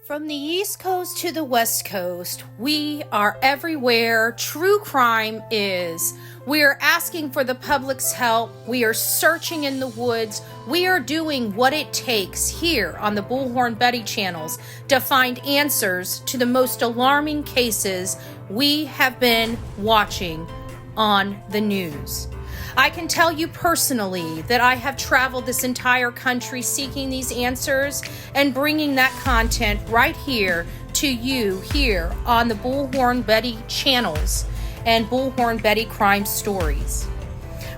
From the East Coast to the West Coast, we are everywhere true crime is. We are asking for the public's help. We are searching in the woods. We are doing what it takes here on the Bullhorn Betty channels to find answers to the most alarming cases we have been watching on the news. I can tell you personally that I have traveled this entire country seeking these answers and bringing that content right here to you here on the Bullhorn Betty channels and Bullhorn Betty Crime Stories.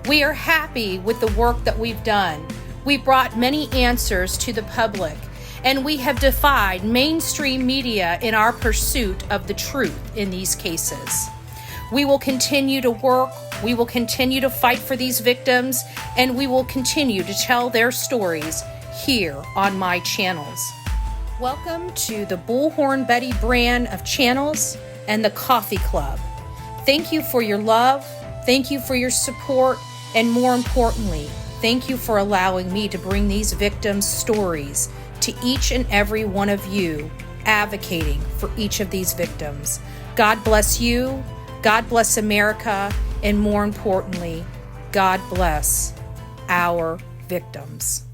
We are happy with the work that we've done. We brought many answers to the public, and we have defied mainstream media in our pursuit of the truth in these cases. We will continue to work, we will continue to fight for these victims, and we will continue to tell their stories here on my channels. Welcome to the Bullhorn Betty brand of channels and the Coffee Club. Thank you for your love, thank you for your support, and more importantly, thank you for allowing me to bring these victims' stories to each and every one of you, advocating for each of these victims. God bless you. God bless America, and more importantly, God bless our victims.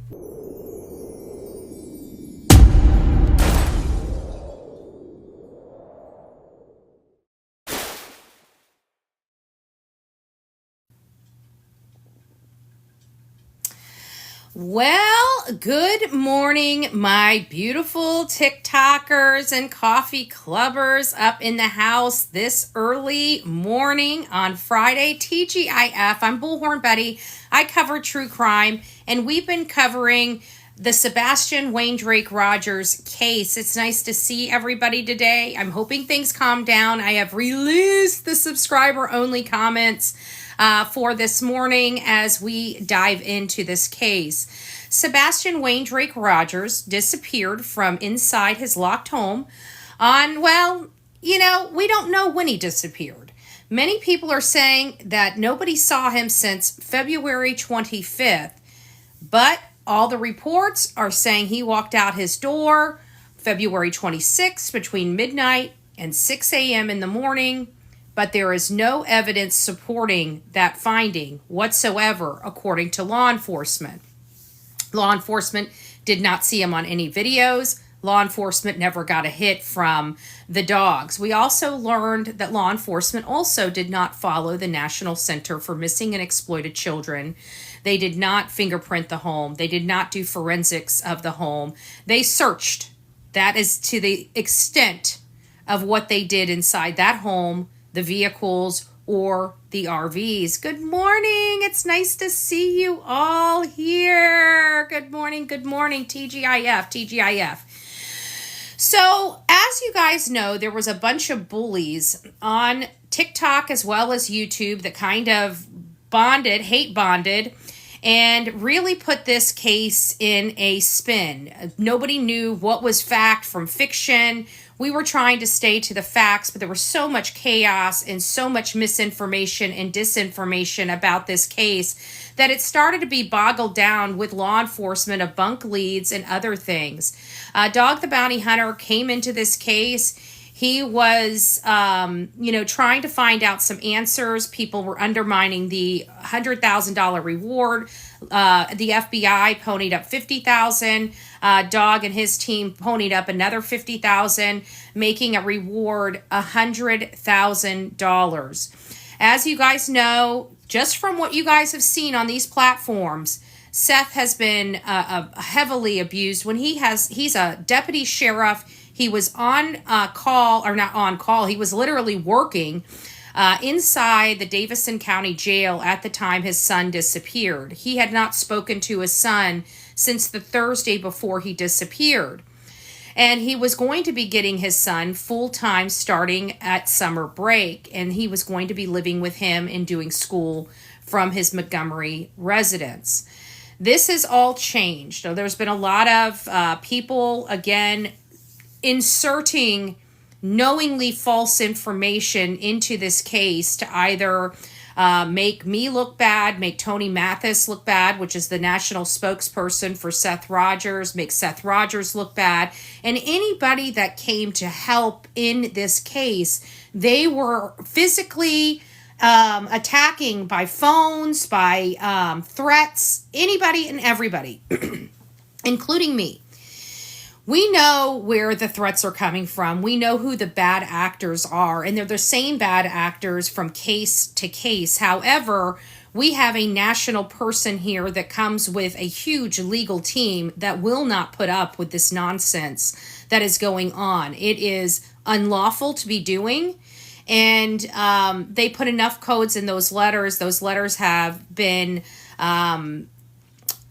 Well, good morning, my beautiful TikTokers and coffee clubbers up in the house this early morning on Friday. TGIF, I'm Bullhorn Betty. I cover true crime, and we've been covering the Sebastian Rogers case. It's nice to see everybody today. I'm hoping things calm down. I have released the subscriber-only comments for this morning as we dive into this case. Sebastian Rogers disappeared from inside his locked home on, we don't know when he disappeared. Many people are saying that nobody saw him since February 25th, but all the reports are saying he walked out his door February 26th between midnight and 6 a.m. in the morning. But there is no evidence supporting that finding whatsoever, according to law enforcement. Law enforcement did not see him on any videos. Law enforcement never got a hit from the dogs. We also learned that law enforcement also did not follow the National Center for Missing and Exploited Children. They did not fingerprint the home. They did not do forensics of the home. They searched. That is to the extent of what they did inside that home, the vehicles, or the RVs. Good morning. It's nice to see you all here. Good morning, TGIF. So, as you guys know, there was a bunch of bullies on TikTok as well as YouTube that kind of hate bonded, and really put this case in a spin. Nobody knew what was fact from fiction. We were trying to stay to the facts, but there was so much chaos and so much misinformation and disinformation about this case that it started to be boggled down with law enforcement of bunk leads and other things. Dog the Bounty Hunter came into this case. He was, trying to find out some answers. People were undermining the $100,000 reward. The FBI ponied up $50,000. Dog and his team ponied up another $50,000, making a reward $100,000. As you guys know, just from what you guys have seen on these platforms, Seth has been heavily abused. When he's a deputy sheriff. He was on call, or not on call, he was literally working inside the Davidson County Jail at the time his son disappeared. He had not spoken to his son since the Thursday before he disappeared. And he was going to be getting his son full-time starting at summer break, and he was going to be living with him and doing school from his Montgomery residence. This has all changed. So there's been a lot of people, again, inserting knowingly false information into this case to either make me look bad, make Tony Mathis look bad, which is the national spokesperson for Seth Rogers, make Seth Rogers look bad. And anybody that came to help in this case, they were physically attacking by phones, by threats, anybody and everybody, including me. We know where the threats are coming from. We know who the bad actors are, and they're the same bad actors from case to case. However, we have a national person here that comes with a huge legal team that will not put up with this nonsense that is going on. It is unlawful to be doing, and they put enough codes in those letters. Those letters have been...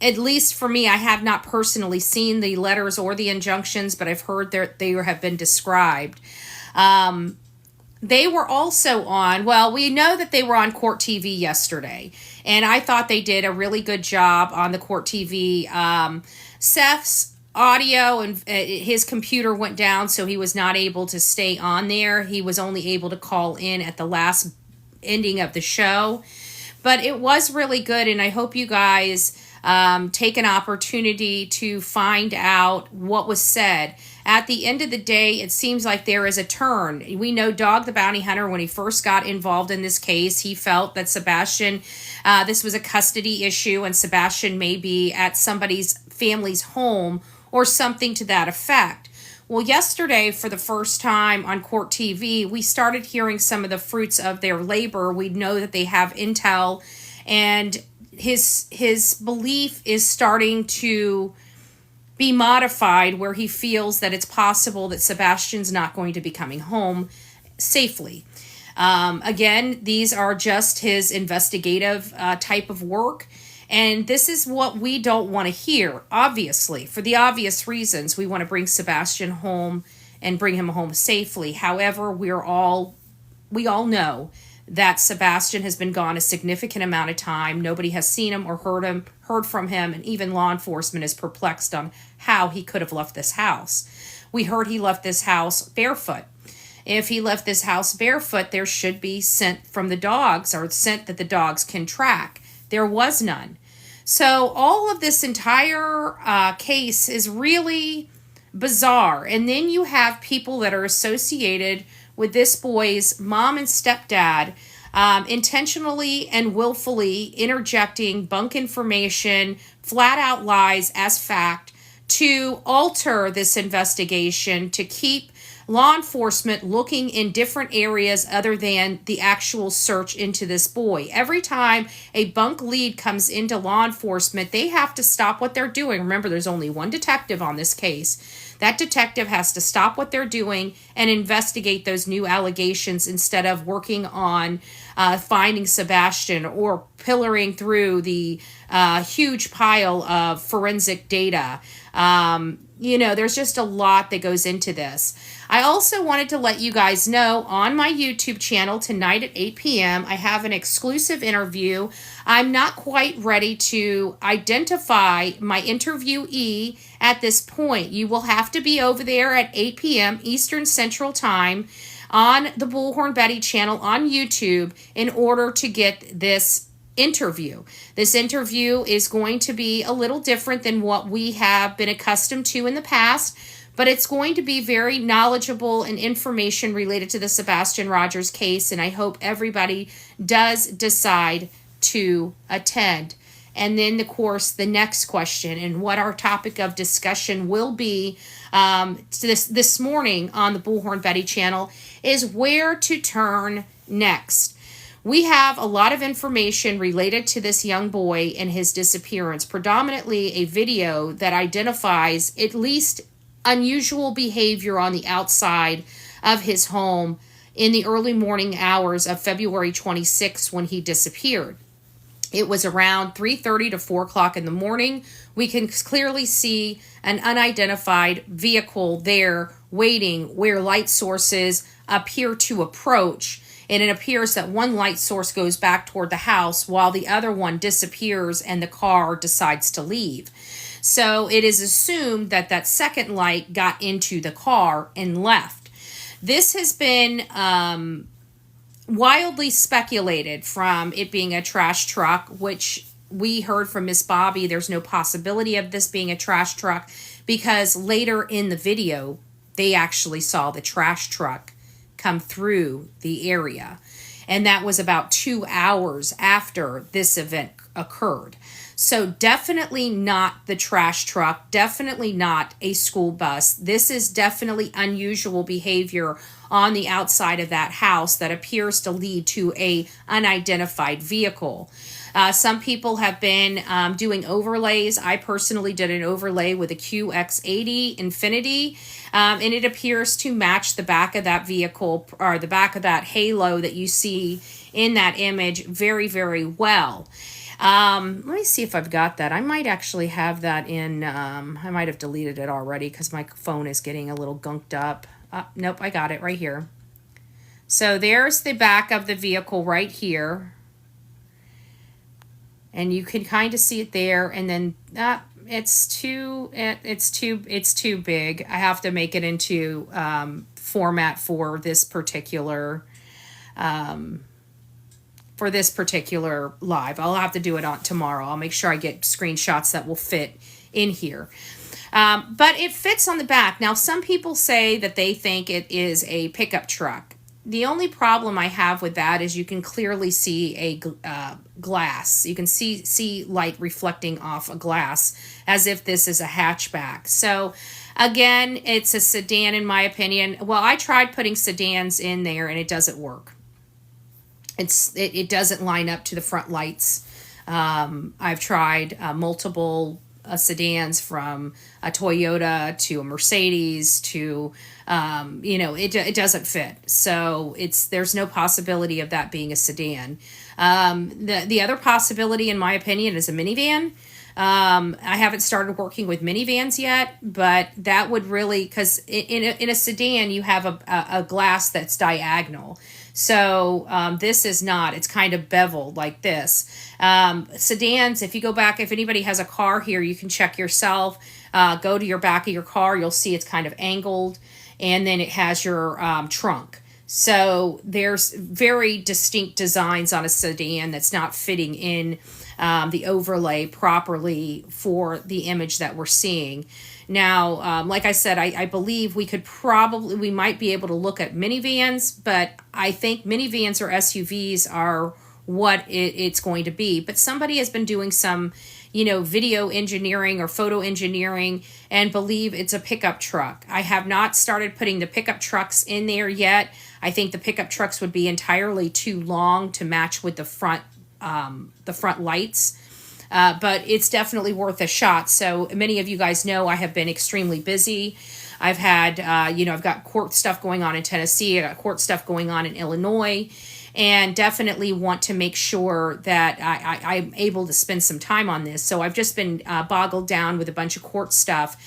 at least for me, I have not personally seen the letters or the injunctions, but I've heard they have been described. They were also on, well, we know that they were on Court TV yesterday, and I thought they did a really good job on the Court TV. Seth's audio and his computer went down, so he was not able to stay on there. He was only able to call in at the last ending of the show, but it was really good, and I hope you guys... take an opportunity to find out what was said. At the end of the day, it seems like there is a turn. We know Dog the Bounty Hunter, when he first got involved in this case, he felt that Sebastian, this was a custody issue, and Sebastian may be at somebody's family's home or something to that effect. Well, yesterday, for the first time on Court TV, we started hearing some of the fruits of their labor. We know that they have intel, and his belief is starting to be modified, where he feels that it's possible that Sebastian's not going to be coming home safely. Again, these are just his investigative type of work, and this is what we don't want to hear, obviously. For the obvious reasons, we want to bring Sebastian home and bring him home safely. However, we all know that Sebastian has been gone a significant amount of time. Nobody has seen him or heard from him, and even law enforcement is perplexed on how he could have left this house. We heard he left this house barefoot. If he left this house barefoot, there should be scent from the dogs, or scent that the dogs can track. There was none. So all of this entire case is really bizarre. And then you have people that are associated with this boy's mom and stepdad, intentionally and willfully interjecting bunk information, flat out lies as fact, to alter this investigation, to keep law enforcement looking in different areas other than the actual search into this boy. Every time a bunk lead comes into law enforcement, they have to stop what they're doing. Remember, there's only one detective on this case. That detective has to stop what they're doing and investigate those new allegations instead of working on finding Sebastian or pillaring through the huge pile of forensic data. There's just a lot that goes into this. I also wanted to let you guys know on my YouTube channel tonight at 8 p.m. I have an exclusive interview. I'm not quite ready to identify my interviewee at this point. You will have to be over there at 8 p.m. Eastern Central Time on the Bullhorn Betty channel on YouTube in order to get this interview. This interview is going to be a little different than what we have been accustomed to in the past, but it's going to be very knowledgeable and information related to the Sebastian Rogers case, and I hope everybody does decide to attend. And then, of course, the next question and what our topic of discussion will be this morning on the Bullhorn Betty channel is where to turn next. We have a lot of information related to this young boy and his disappearance, predominantly a video that identifies at least unusual behavior on the outside of his home in the early morning hours of February 26th when he disappeared. It was around 3:30 to 4 o'clock in the morning. We can clearly see an unidentified vehicle there waiting where light sources appear to approach. And it appears that one light source goes back toward the house while the other one disappears and the car decides to leave. So it is assumed that that second light got into the car and left. This has been wildly speculated from it being a trash truck, which we heard from Miss Bobby, there's no possibility of this being a trash truck, because later in the video, they actually saw the trash truck come through the area. And that was about 2 hours after this event occurred. So definitely not the trash truck, definitely not a school bus. This is definitely unusual behavior on the outside of that house that appears to lead to a unidentified vehicle. Some people have been doing overlays. I personally did an overlay with a QX80 Infinity, and it appears to match the back of that vehicle, or the back of that halo that you see in that image very, very well. Let me see if I've got that. I might actually have that in, I might have deleted it already because my phone is getting a little gunked up. Nope, I got it right here. So there's the back of the vehicle right here. And you can kind of see it there. And then it's too big. I have to make it into format for this particular live. I'll have to do it on tomorrow. I'll make sure I get screenshots that will fit in here. But it fits on the back. Now, some people say that they think it is a pickup truck. The only problem I have with that is you can clearly see a glass. You can see light reflecting off a glass as if this is a hatchback. So again, it's a sedan in my opinion. Well, I tried putting sedans in there and it doesn't work. It doesn't line up to the front lights. I've tried multiple sedans, from a Toyota to a Mercedes to, it doesn't fit. So there's no possibility of that being a sedan. The other possibility, in my opinion, is a minivan. I haven't started working with minivans yet, but that would really, because in a sedan, you have a glass that's diagonal. So this is not. It's kind of beveled like this. Sedans, if you go back, if anybody has a car here, you can check yourself. Go to your back of your car. You'll see it's kind of angled. And then it has your trunk. So there's very distinct designs on a sedan that's not fitting in the overlay properly for the image that we're seeing. Now, like I said, I believe we might be able to look at minivans, but I think minivans or SUVs are what it's going to be. But somebody has been doing some, video engineering or photo engineering and believe it's a pickup truck. I have not started putting the pickup trucks in there yet. I think the pickup trucks would be entirely too long to match with the front lights. But it's definitely worth a shot. So many of you guys know I have been extremely busy. I've had, I've got court stuff going on in Tennessee. I got court stuff going on in Illinois, and definitely want to make sure that I'm able to spend some time on this. So I've just been boggled down with a bunch of court stuff.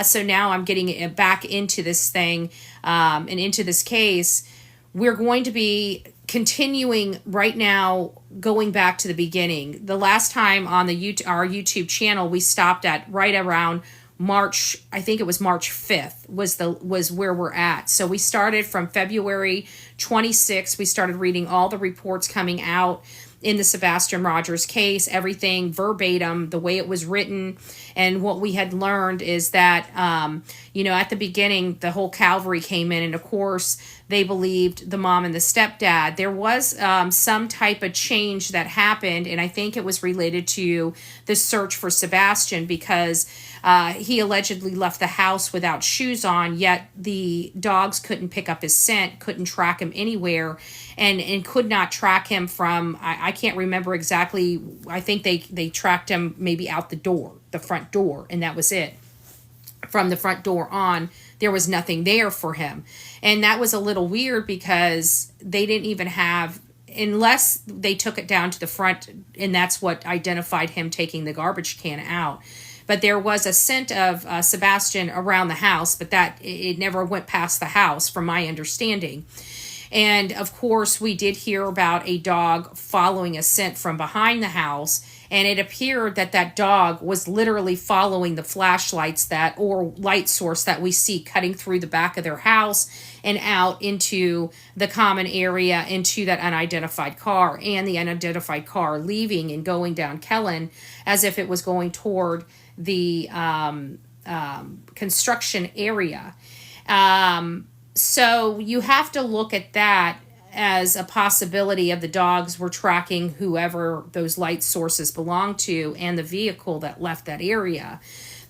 So now I'm getting it back into this thing and into this case. We're going to be continuing right now, going back to the beginning. The last time on our YouTube channel, we stopped at right around March, I think it was March 5th was where we're at. So we started from February 26th. We started reading all the reports coming out in the Sebastian Rogers case, everything verbatim, the way it was written. And what we had learned is that, at the beginning, the whole cavalry came in. And of course, they believed the mom and the stepdad. There was some type of change that happened. And I think it was related to the search for Sebastian, because he allegedly left the house without shoes on, yet the dogs couldn't pick up his scent, couldn't track him anywhere, and could not track him from, I can't remember exactly, I think they tracked him maybe out the front door, and that was it. From the front door on, there was nothing there for him. And that was a little weird, because they didn't even have, unless they took it down to the front, and that's what identified him taking the garbage can out. But there was a scent of Sebastian around the house, but that it never went past the house, from my understanding. And of course, we did hear about a dog following a scent from behind the house, And it appeared that that dog was literally following the flashlights or light source that we see cutting through the back of their house and out into the common area, into that unidentified car, and the unidentified car leaving and going down Kellen as if it was going toward the construction area. So you have to look at that as a possibility of the dogs were tracking whoever those light sources belong to and the vehicle that left that area.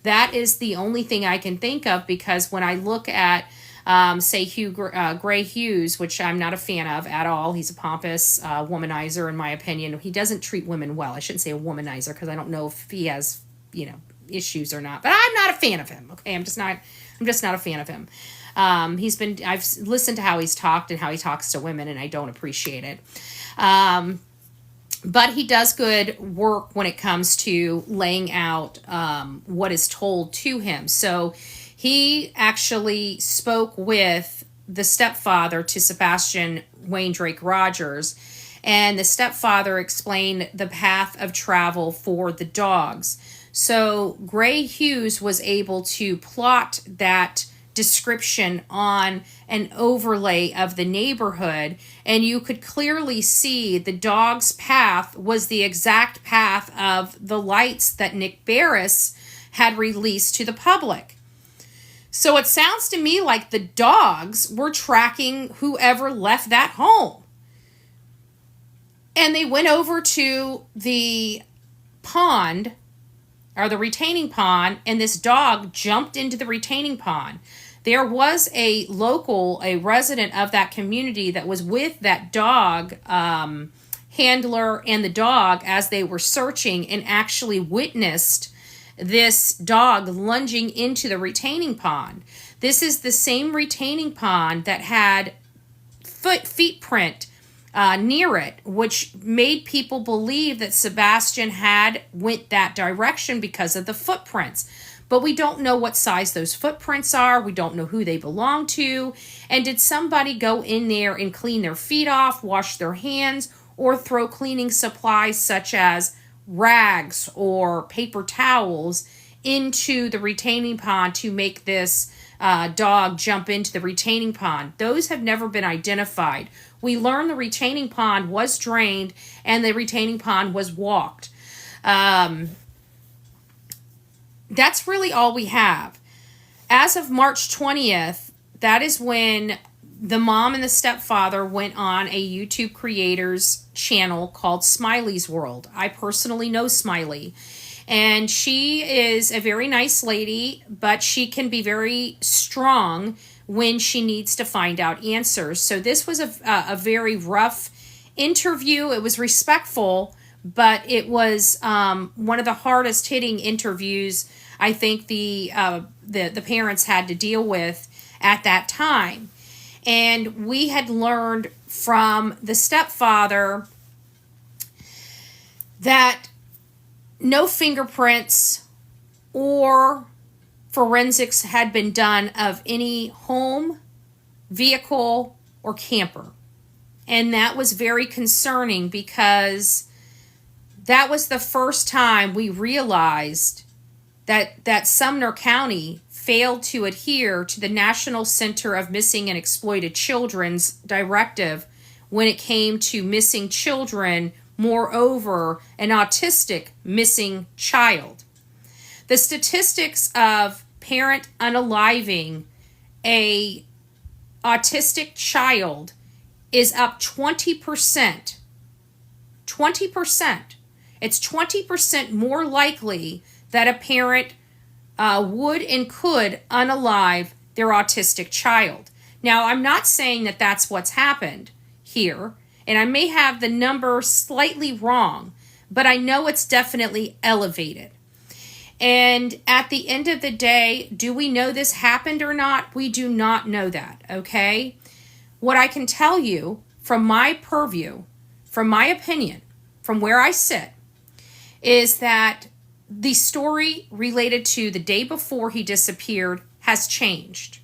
That is the only thing I can think of, because when I look at, say, Gray Hughes, which I'm not a fan of at all. He's a pompous womanizer, in my opinion. He doesn't treat women well. I shouldn't say a womanizer, because I don't know if he has, issues or not. But I'm not a fan of him. Okay, I'm just not a fan of him. I've listened to how he's talked and how he talks to women, and I don't appreciate it. But he does good work when it comes to laying out what is told to him. So he actually spoke with the stepfather to Sebastian Wayne Drake Rogers, and the stepfather explained the path of travel for the dogs. So Gray Hughes was able to plot that description on an overlay of the neighborhood, and you could clearly see the dog's path was the exact path of the lights that Nick Barris had released to the public. So it sounds to me like the dogs were tracking whoever left that home. And they went over to the pond, or the retaining pond, and this dog jumped into the retaining pond. There was a resident of that community that was with that dog handler and the dog as they were searching, and actually witnessed this dog lunging into the retaining pond. This is the same retaining pond that had feet print near it, which made people believe that Sebastian had went that direction because of the footprints. But we don't know what size those footprints are. We don't know who they belong to. And did somebody go in there and clean their feet off, wash their hands, or throw cleaning supplies such as rags or paper towels into the retaining pond to make this dog jump into the retaining pond? Those have never been identified. We learned the retaining pond was drained and the retaining pond was walked. That's really all we have. As of March 20th, that is when the mom and the stepfather went on a YouTube creators channel called Smiley's World. I personally know Smiley, and she is a very nice lady, but she can be very strong when she needs to find out answers. So this was a very rough interview. It was respectful, but it was one of the hardest hitting interviews I think the parents had to deal with at that time. And we had learned from the stepfather that no fingerprints or forensics had been done of any home, vehicle, or camper. And that was very concerning, because that was the first time we realized that Sumner County failed to adhere to the National Center of Missing and Exploited Children's directive when it came to missing children, moreover, an autistic missing child. The statistics of parent unaliving a autistic child is up 20%. 20%. It's 20% more likely that a parent would and could unalive their autistic child. Now, I'm not saying that that's what's happened here, and I may have the number slightly wrong, but I know it's definitely elevated. And at the end of the day, do we know this happened or not? We do not know that, okay? What I can tell you from my purview, from my opinion, from where I sit, is that the story related to the day before he disappeared has changed.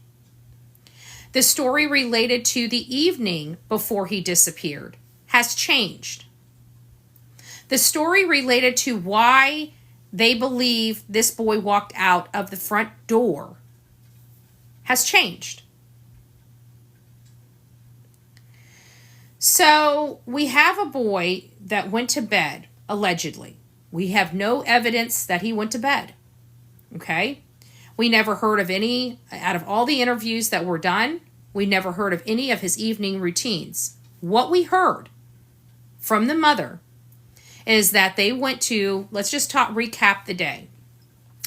The story related to the evening before he disappeared has changed. The story related to why they believe this boy walked out of the front door has changed. So we have a boy that went to bed, allegedly. We have no evidence that he went to bed. Okay? We never heard of any, out of all the interviews that were done, we never heard of any of his evening routines. What we heard from the mother is that they went to, let's just recap the day.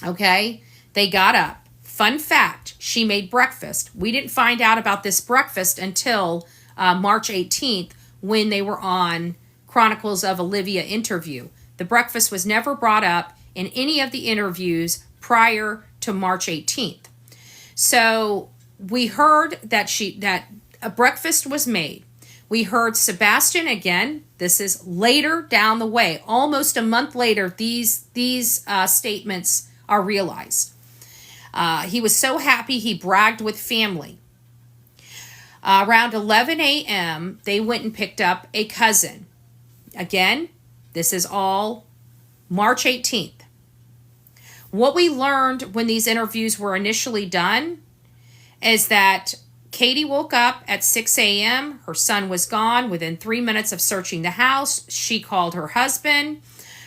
Okay? They got up. Fun fact, she made breakfast. We didn't find out about this breakfast until March 18th when they were on Chronicles of Olivia interview. The breakfast was never brought up in any of the interviews prior to March 18th. So we heard that a breakfast was made. We heard Sebastian again. This is later down the way, almost a month later. These statements are realized. He was so happy he bragged with family. Around 11 a.m., they went and picked up a cousin. Again, this is all March 18th. What we learned when these interviews were initially done is that Katie woke up at 6 a.m. Her son was gone. Within 3 minutes of searching the house, she called her husband.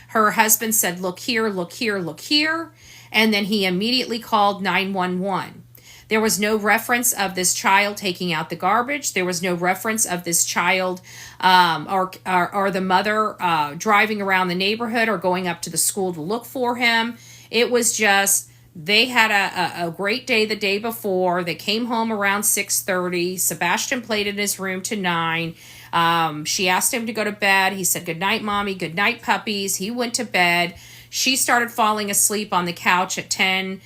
Her husband said, look here, look here, look here. And then he immediately called 911. There was no reference of this child taking out the garbage. There was no reference of this child or the mother driving around the neighborhood or going up to the school to look for him. It was just, they had a great day the day before. They came home around 6:30. Sebastian played in his room to 9. She asked him to go to bed. He said, good night, mommy. Good night, puppies. He went to bed. She started falling asleep on the couch at 10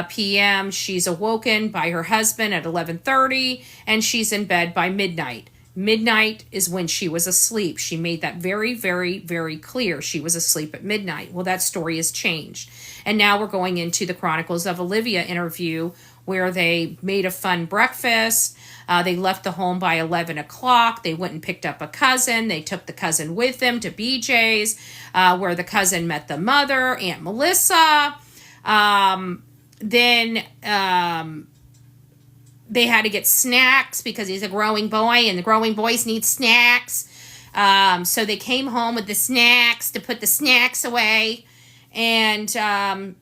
p.m. She's awoken by her husband at 11:30, and she's in bed by midnight. Midnight is when she was asleep. She made that very, very, very clear. She was asleep at midnight. Well, that story has changed. And now we're going into the Chronicles of Olivia interview where they made a fun breakfast. They left the home by 11 o'clock. They went and picked up a cousin. They took the cousin with them to BJ's, where the cousin met the mother, Aunt Melissa. Then they had to get snacks because he's a growing boy and the growing boys need snacks. So they came home with the snacks to put the snacks away. And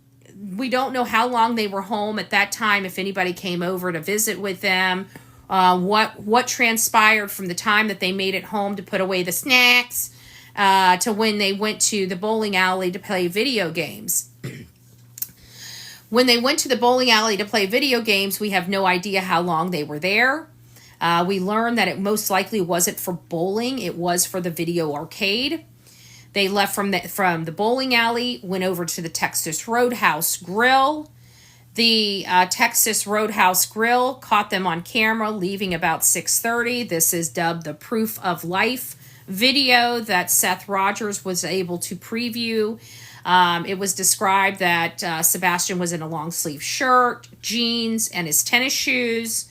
we don't know how long they were home at that time, if anybody came over to visit with them. What transpired from the time that they made it home to put away the snacks to when they went to the bowling alley to play video games. When they went to the bowling alley to play video games, we have no idea how long they were there. We learned that it most likely wasn't for bowling. It was for the video arcade. They left from the bowling alley, went over to the Texas Roadhouse Grill. The Texas Roadhouse Grill caught them on camera leaving about 6:30. This is dubbed the Proof of Life video that Seth Rogers was able to preview. It was described that Sebastian was in a long sleeve shirt, jeans, and his tennis shoes.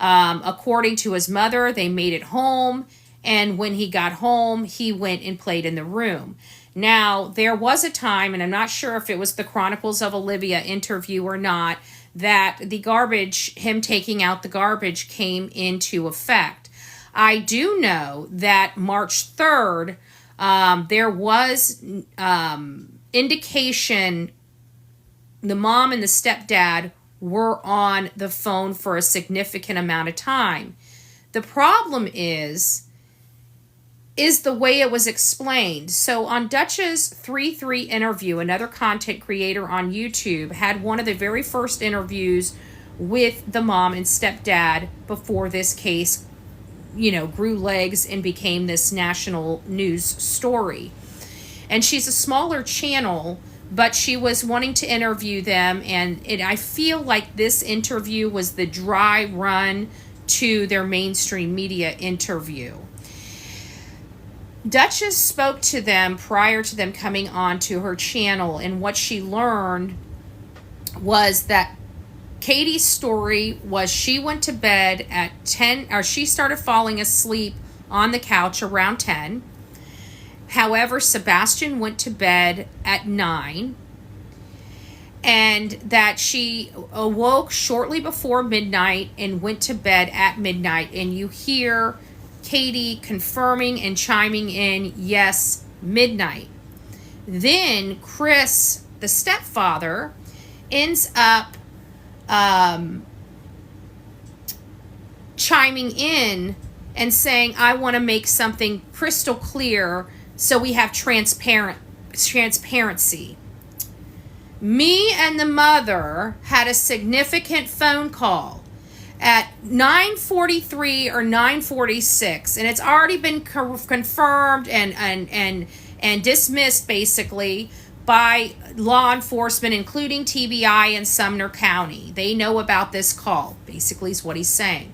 According to his mother, they made it home. And when he got home, he went and played in the room. Now, there was a time, and I'm not sure if it was the Chronicles of Olivia interview or not, that the garbage, him taking out the garbage, came into effect. I do know that March 3rd, there was indication the mom and the stepdad were on the phone for a significant amount of time. The problem is the way it was explained. So on Dutch's 3-3 interview, another content creator on YouTube had one of the very first interviews with the mom and stepdad before this case, grew legs and became this national news story. And she's a smaller channel, but she was wanting to interview them. And I feel like this interview was the dry run to their mainstream media interview. Duchess spoke to them prior to them coming on to her channel, and what she learned was that Katie's story was she went to bed at 10, or she started falling asleep on the couch around 10. However, Sebastian went to bed at 9, and that she awoke shortly before midnight and went to bed at midnight. And you hear Katie confirming and chiming in, yes, midnight. Then Chris, the stepfather, ends up chiming in and saying, I want to make something crystal clear so we have transparency. Me and the mother had a significant phone call at 9:43 or 9:46, and it's already been confirmed and dismissed basically by law enforcement, including TBI in Sumner County. They know about this call, basically is what he's saying.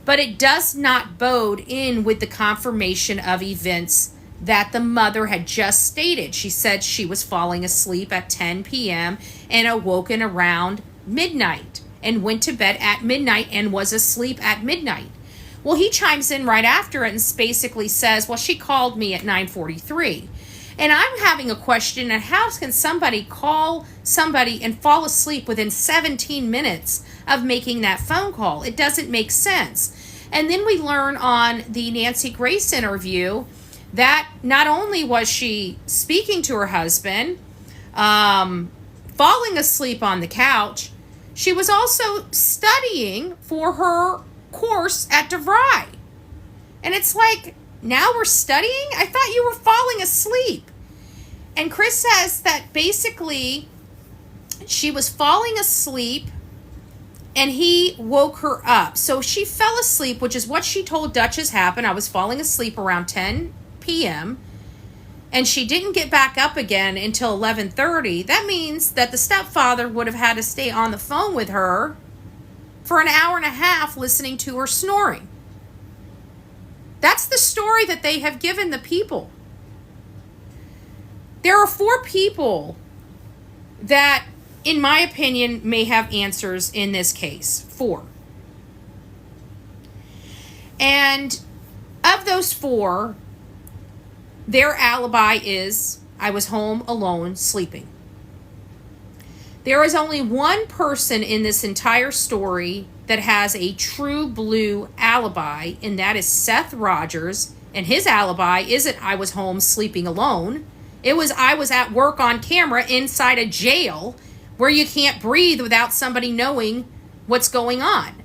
But it does not bode in with the confirmation of events that the mother had just stated. She said she was falling asleep at 10 p.m. and awoken around midnight and went to bed at midnight and was asleep at midnight. Well, he chimes in right after it and basically says, well, she called me at 9:43. And I'm having a question on how can somebody call somebody and fall asleep within 17 minutes of making that phone call? It doesn't make sense. And then we learn on the Nancy Grace interview that not only was she speaking to her husband, falling asleep on the couch, she was also studying for her course at DeVry. And it's like, now we're studying? I thought you were falling asleep. And Chris says that basically she was falling asleep and he woke her up. So she fell asleep, which is what she told Duchess happened. I was falling asleep around 10 p.m. and she didn't get back up again until 11:30. That means that the stepfather would have had to stay on the phone with her for an hour and a half listening to her snoring. That's the story that they have given the people. There are 4 people that, in my opinion, may have answers in this case. 4. And of those 4, their alibi is, I was home alone sleeping. There is only one person in this entire story that has a true blue alibi, and that is Seth Rogers. And his alibi isn't I was home sleeping alone. It was I was at work on camera inside a jail where you can't breathe without somebody knowing what's going on.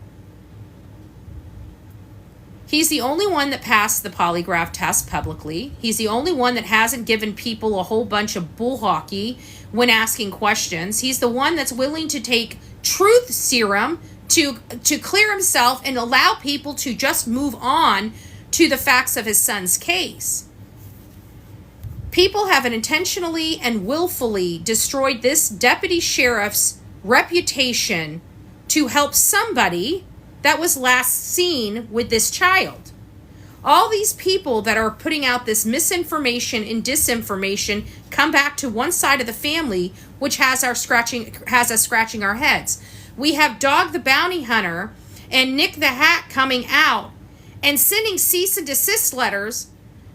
He's the only one that passed the polygraph test publicly. He's the only one that hasn't given people a whole bunch of bull hockey when asking questions. He's the one that's willing to take truth serum to clear himself and allow people to just move on to the facts of his son's case. People have intentionally and willfully destroyed this deputy sheriff's reputation to help somebody that was last seen with this child. All these people that are putting out this misinformation and disinformation come back to one side of the family, which has us scratching our heads. We have Dog the Bounty Hunter and Nick the Hat coming out and sending cease and desist letters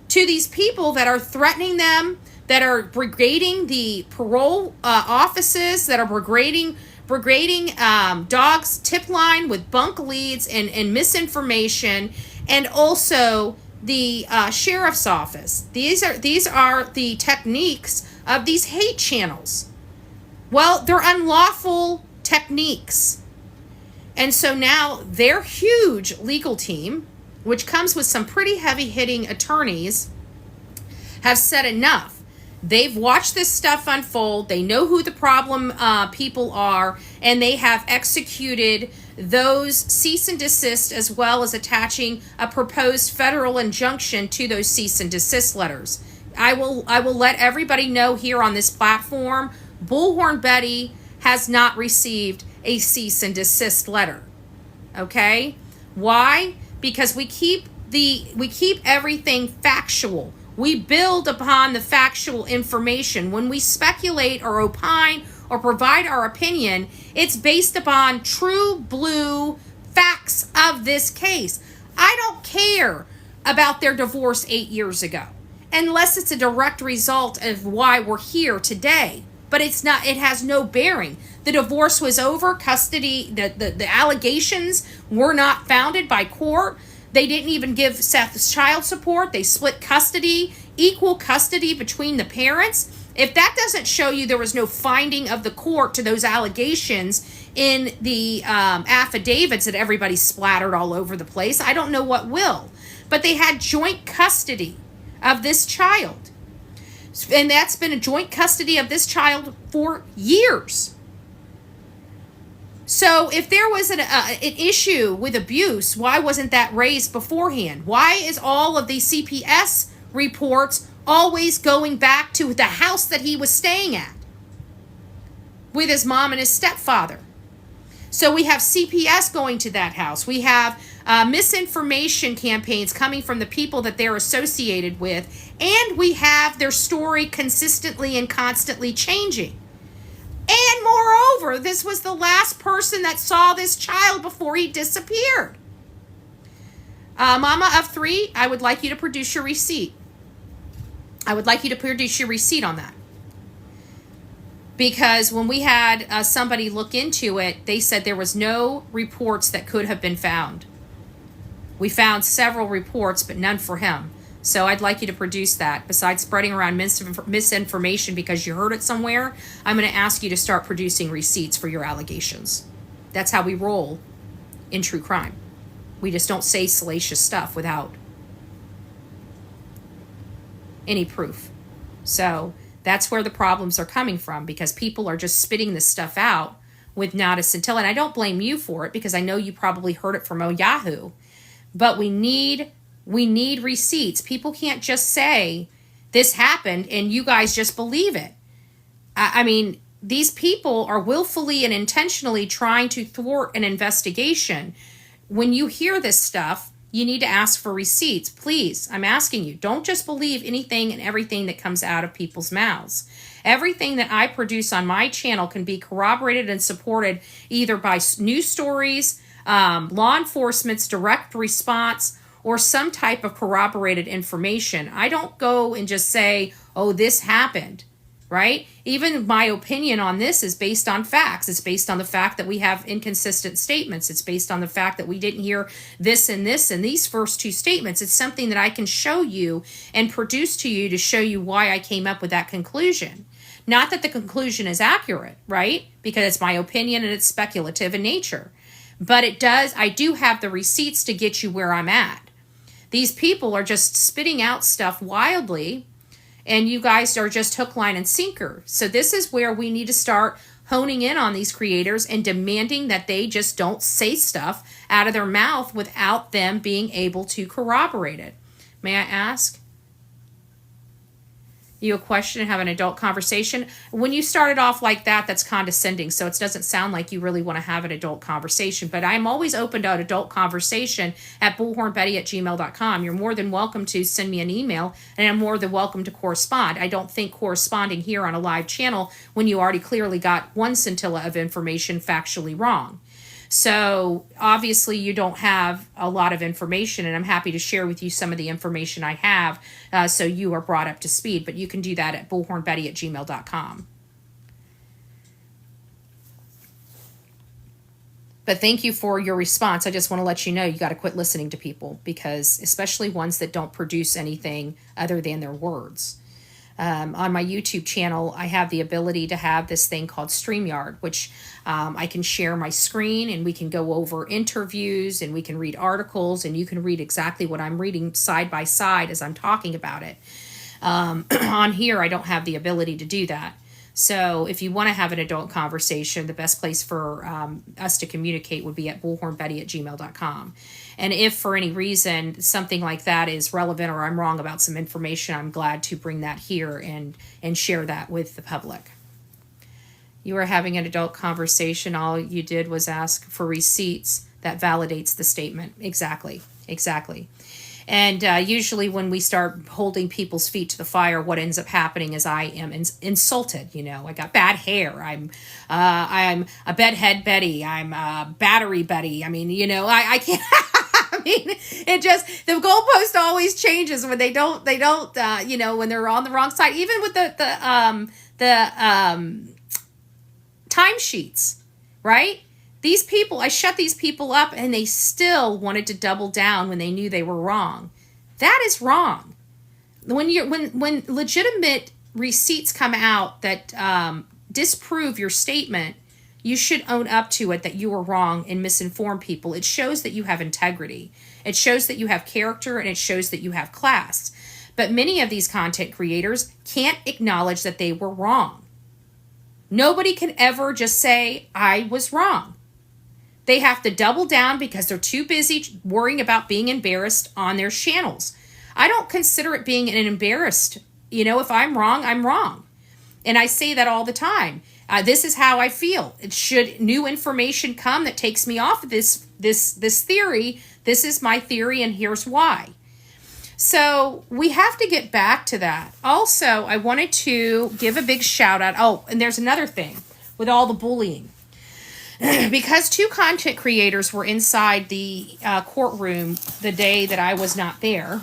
to these people that are threatening them, that are brigading the parole offices, that are brigading Dog's tip line with bunk leads and misinformation, and also the sheriff's office. These are the techniques of these hate channels. Well, they're unlawful techniques. And so now their huge legal team, which comes with some pretty heavy-hitting attorneys, have said enough. They've watched this stuff unfold. They know who the problem people are, and they have executed those cease and desist, as well as attaching a proposed federal injunction to those cease and desist letters. I will let everybody know here on this platform, Bullhorn Betty has not received a cease and desist letter. Okay? Why? Because we keep everything factual. We build upon the factual information. When we speculate or opine or provide our opinion, it's based upon true blue facts of this case. I don't care about their divorce 8 years ago. unless it's a direct result of why we're here today. But it's not, it has no bearing. The divorce was over, custody, the allegations were not founded by court. They didn't even give Seth's child support. They split custody, equal custody between the parents. If that doesn't show you there was no finding of the court to those allegations in the affidavits that everybody splattered all over the place, I don't know what will. But they had joint custody of this child. And that's been a joint custody of this child for years. So if there was an issue with abuse, why wasn't that raised beforehand? Why is all of these CPS reports always going back to the house that he was staying at with his mom and his stepfather? So we have CPS going to that house. We have misinformation campaigns coming from the people that they're associated with. And we have their story consistently and constantly changing. And moreover, this was the last person that saw this child before he disappeared. Mama of 3, I would like you to produce your receipt. I would like you to produce your receipt on that. Because when we had somebody look into it, they said there was no reports that could have been found. We found several reports, but none for him. So I'd like you to produce that. Besides spreading around misinformation because you heard it somewhere, I'm going to ask you to start producing receipts for your allegations. That's how we roll in true crime. We just don't say salacious stuff without any proof. So that's where the problems are coming from, because people are just spitting this stuff out with not a scintilla. And I don't blame you for it, because I know you probably heard it from Yahoo. But we need receipts. People can't just say this happened and you guys just believe it. I mean, these people are willfully and intentionally trying to thwart an investigation. When you hear this stuff, you need to ask for receipts. Please, I'm asking you, don't just believe anything and everything that comes out of people's mouths. Everything that I produce on my channel can be corroborated and supported either by news stories, law enforcement's direct response, or some type of corroborated information. I don't go and just say, oh, this happened, right? Even my opinion on this is based on facts. It's based on the fact that we have inconsistent statements. It's based on the fact that we didn't hear this and this in these first 2 statements. It's something that I can show you and produce to you to show you why I came up with that conclusion. Not that the conclusion is accurate, right? Because it's my opinion and it's speculative in nature. But I do have the receipts to get you where I'm at. These people are just spitting out stuff wildly, and you guys are just hook, line, and sinker. So this is where we need to start honing in on these creators and demanding that they just don't say stuff out of their mouth without them being able to corroborate it. May I ask you a question and have an adult conversation? When you started off like that, that's condescending, so it doesn't sound like you really want to have an adult conversation. But I'm always open to an adult conversation at bullhornbetty@gmail.com. You're more than welcome to send me an email, and I'm more than welcome to correspond. I don't think corresponding here on a live channel when you already clearly got one scintilla of information factually wrong. So obviously you don't have a lot of information, and I'm happy to share with you some of the information I have so you are brought up to speed. But you can do that at bullhornbetty@gmail.com. But thank you for your response. I just want to let you know you got to quit listening to people, because especially ones that don't produce anything other than their words. On my YouTube channel, I have the ability to have this thing called StreamYard, which I can share my screen and we can go over interviews and we can read articles and you can read exactly what I'm reading side by side as I'm talking about it. On here, I don't have the ability to do that. So if you want to have an adult conversation, the best place for us to communicate would be at bullhornbetty@gmail.com. And if for any reason something like that is relevant or I'm wrong about some information, I'm glad to bring that here and share that with the public. You are having an adult conversation. All you did was ask for receipts. That validates the statement. Exactly. And usually when we start holding people's feet to the fire, what ends up happening is I am insulted. You know, I got bad hair. I'm a bedhead Betty. I'm a battery Betty. I mean, you know, I can't. mean, it just, the goalpost always changes when they don't, when they're on the wrong side, even with the timesheets, right? These people, I shut these people up and they still wanted to double down when they knew they were wrong. That is wrong. When legitimate receipts come out that disprove your statement, you should own up to it that you were wrong and misinform people. It shows that you have integrity. It shows that you have character, and it shows that you have class. But many of these content creators can't acknowledge that they were wrong. Nobody can ever just say, I was wrong. They have to double down because they're too busy worrying about being embarrassed on their channels. I don't consider it being an embarrassed. If I'm wrong, I'm wrong. And I say that all the time. This is how I feel. Should new information come that takes me off of this theory, this is my theory and here's why. So we have to get back to that. Also, I wanted to give a big shout out. Oh, and there's another thing with all the bullying. Because 2 content creators were inside the courtroom the day that I was not there.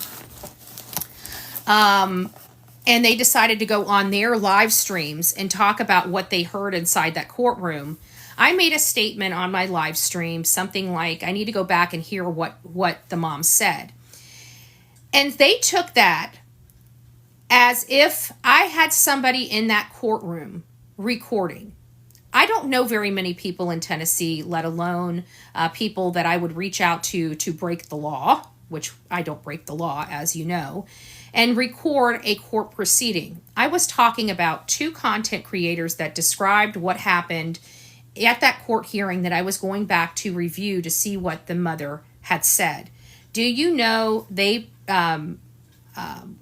And they decided to go on their live streams and talk about what they heard inside that courtroom. I made a statement on my live stream, something like, I need to go back and hear what the mom said. And they took that as if I had somebody in that courtroom recording. I don't know very many people in Tennessee, let alone people that I would reach out to break the law, which I don't break the law, as you know, and record a court proceeding. I was talking about 2 content creators that described what happened at that court hearing that I was going back to review to see what the mother had said. Do you know they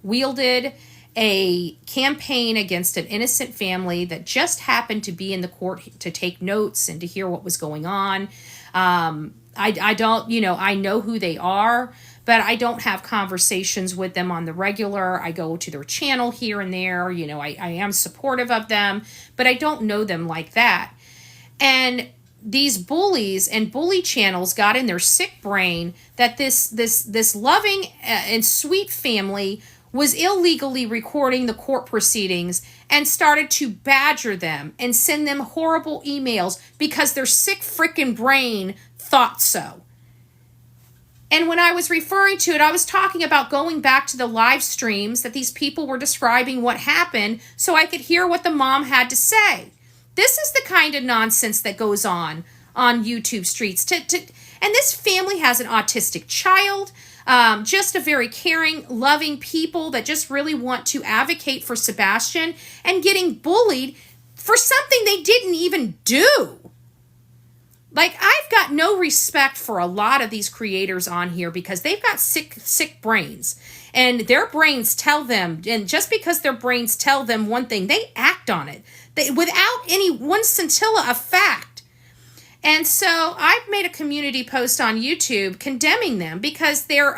wielded a campaign against an innocent family that just happened to be in the court to take notes and to hear what was going on? I don't, I know who they are, but I don't have conversations with them on the regular. I go to their channel here and there. I am supportive of them, but I don't know them like that. And these bullies and bully channels got in their sick brain that this loving and sweet family was illegally recording the court proceedings and started to badger them and send them horrible emails because their sick frickin' brain thought so. And when I was referring to it, I was talking about going back to the live streams that these people were describing what happened so I could hear what the mom had to say. This is the kind of nonsense that goes on YouTube streets. And this family has an autistic child, just a very caring, loving people that just really want to advocate for Sebastian, and getting bullied for something they didn't even do. Like, I've got no respect for a lot of these creators on here because they've got sick brains. And their brains tell them, and just because their brains tell them one thing, they act on it. Without any one scintilla of fact. And so I've made a community post on YouTube condemning them because they're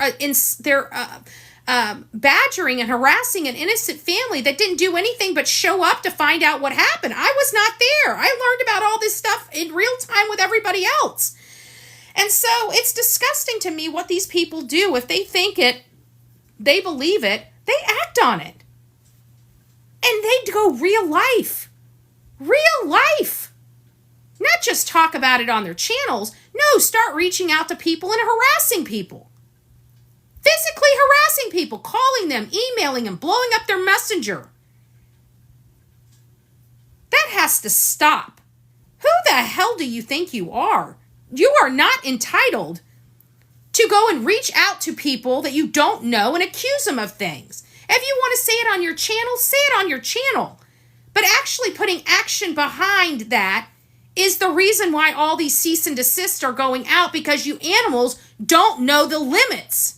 badgering and harassing an innocent family that didn't do anything but show up to find out what happened. I was not there. I learned about all this stuff in real time with everybody else. And so it's disgusting to me what these people do. If they think it, they believe it, they act on it. And they go real life. Real life. Not just talk about it on their channels. No, start reaching out to people and harassing people. Physically harassing people, calling them, emailing them, blowing up their messenger. That has to stop. Who the hell do you think you are? You are not entitled to go and reach out to people that you don't know and accuse them of things. If you want to say it on your channel, say it on your channel. But actually putting action behind that is the reason why all these cease and desist are going out, because you animals don't know the limits.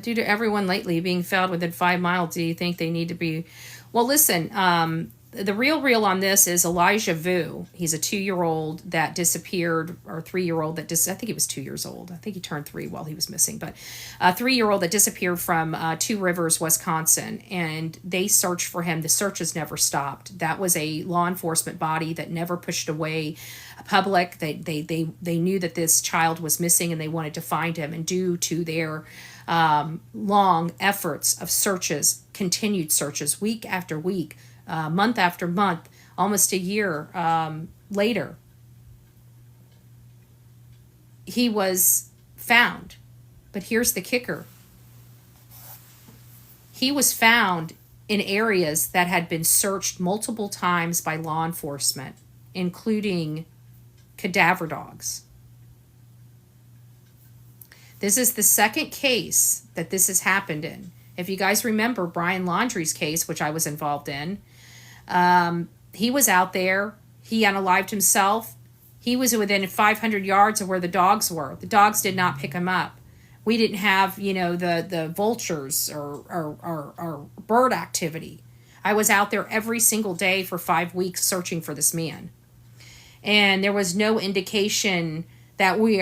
Due to everyone lately being found within 5 miles, do you think they need to be... Well, listen, the real on this is Elijah Vu. He's a 2-year-old that disappeared, or 3-year-old that I think he was 2 years old. I think he turned 3 while he was missing, but a 3-year-old that disappeared from Two Rivers, Wisconsin, and they searched for him. The searches never stopped. That was a law enforcement body that never pushed away public. They knew that this child was missing and they wanted to find him, and due to their long efforts of searches, continued searches, week after week, month after month, almost a year later, he was found. But here's the kicker. He was found in areas that had been searched multiple times by law enforcement, including cadaver dogs. This is the second case that this has happened in. If you guys remember Brian Laundrie's case, which I was involved in, he was out there. He unalived himself. He was within 500 yards of where the dogs were. The dogs did not pick him up. We didn't have, the vultures or bird activity. I was out there every single day for 5 weeks searching for this man. And there was no indication that we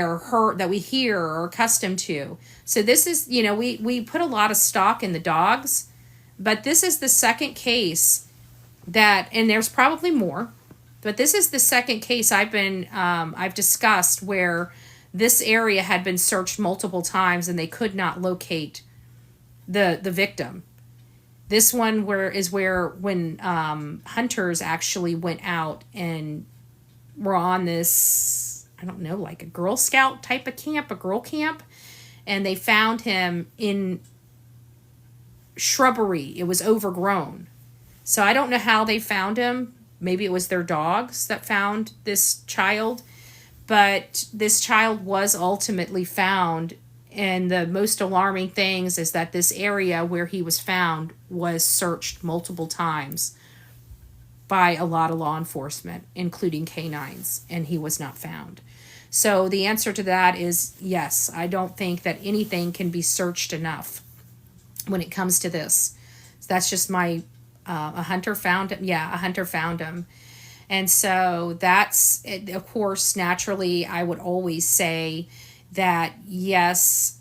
hear or accustomed to. So this is, we put a lot of stock in the dogs, but this is the second case that, and there's probably more, but this is the second case I've discussed where this area had been searched multiple times and they could not locate the victim. This one when hunters actually went out and were on this, I don't know, like a Girl Scout type of camp, a girl camp, and they found him in shrubbery. It was overgrown. So I don't know how they found him. Maybe it was their dogs that found this child. But this child was ultimately found. And the most alarming things is that this area where he was found was searched multiple times by a lot of law enforcement, including canines, and he was not found. So the answer to that is yes. I don't think that anything can be searched enough when it comes to this. That's just my... a hunter found him. Yeah, a hunter found him. And so that's, of course, naturally, I would always say that, yes,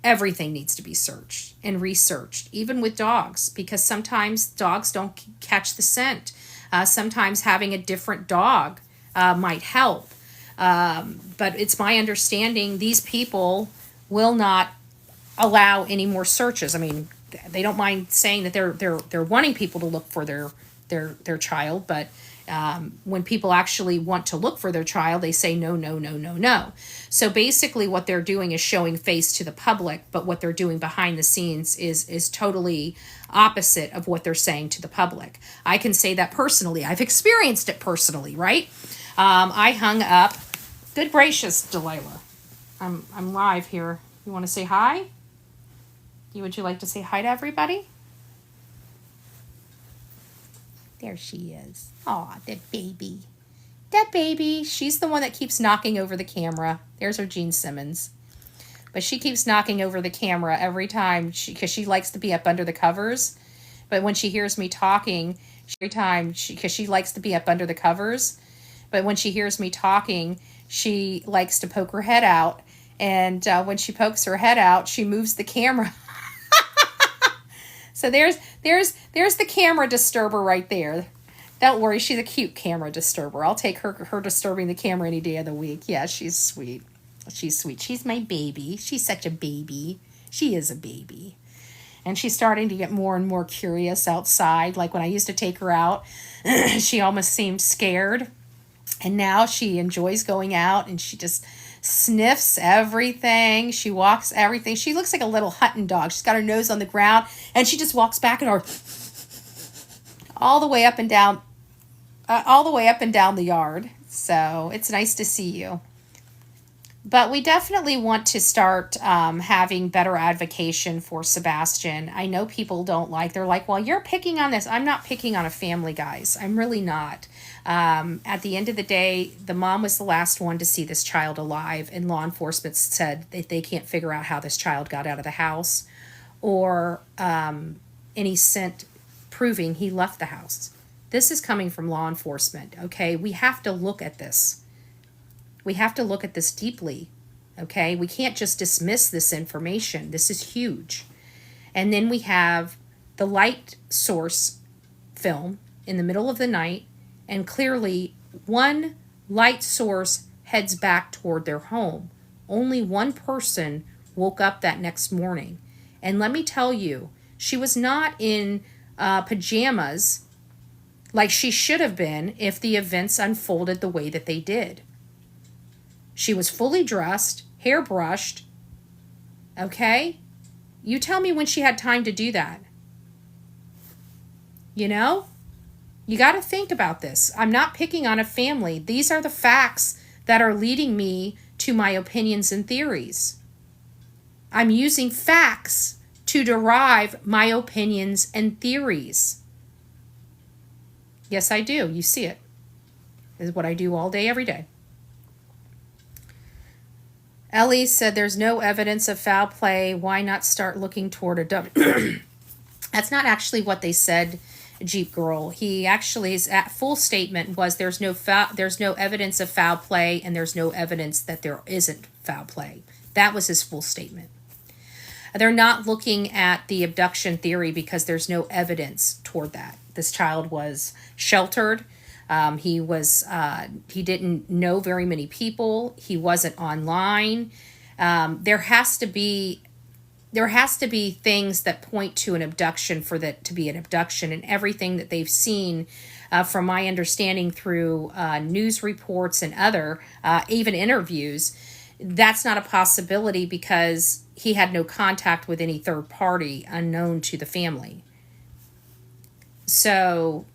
everything needs to be searched and researched, even with dogs, because sometimes dogs don't catch the scent. Sometimes having a different dog might help. But it's my understanding these people will not allow any more searches. I mean, they don't mind saying that they're wanting people to look for their child, but when people actually want to look for their child, they say no, no, no, no, no. So basically what they're doing is showing face to the public, but what they're doing behind the scenes is totally opposite of what they're saying to the public. I can say that personally. I've experienced it personally, right? I hung up. Good gracious, Delilah. I'm live here. You want to say hi? Would you like to say hi to everybody? There she is. Aw, the baby. That baby. She's the one that keeps knocking over the camera. There's her Gene Simmons. But she keeps knocking over the camera every time because she likes to be up under the covers. But when she hears me talking, because she likes to be up under the covers. But when she hears me talking, she likes to poke her head out. And when she pokes her head out, she moves the camera. So there's the camera disturber right there. Don't worry, she's a cute camera disturber. I'll take her disturbing the camera any day of the week. Yeah, she's sweet. She's sweet. She's my baby. She's such a baby. She is a baby. And she's starting to get more and more curious outside. Like when I used to take her out, she almost seemed scared. And now she enjoys going out and she just sniffs everything. She walks everything. She looks like a little hunting dog. She's got her nose on the ground and she just walks back and all the way up and down the yard. So it's nice to see you. But we definitely want to start having better advocacy for Sebastian. I know people don't like, they're like, well, you're picking on this. I'm not picking on a family, guys. I'm really not. At the end of the day, the mom was the last one to see this child alive, and law enforcement said that they can't figure out how this child got out of the house or any scent proving he left the house. This is coming from law enforcement, okay? We have to look at this. We have to look at this deeply, okay? We can't just dismiss this information. This is huge. And then we have the light source film in the middle of the night, and clearly one light source heads back toward their home. Only one person woke up that next morning. And let me tell you, she was not in pajamas like she should have been if the events unfolded the way that they did. She was fully dressed, hair brushed, okay? You tell me when she had time to do that. You know? You got to think about this. I'm not picking on a family. These are the facts that are leading me to my opinions and theories. I'm using facts to derive my opinions and theories. Yes, I do. You see it. This is what I do all day, every day. Ellie said there's no evidence of foul play. Why not start looking toward a That's not actually what they said, Jeep Girl. He actually, his full statement was there's no evidence of foul play, and there's no evidence that there isn't foul play. That was his full statement. They're not looking at the abduction theory because there's no evidence toward that. This child was sheltered. He didn't know very many people. He wasn't online. There has to be things that point to an abduction for that to be an abduction, and everything that they've seen, from my understanding through news reports and other even interviews, that's not a possibility because he had no contact with any third party unknown to the family. So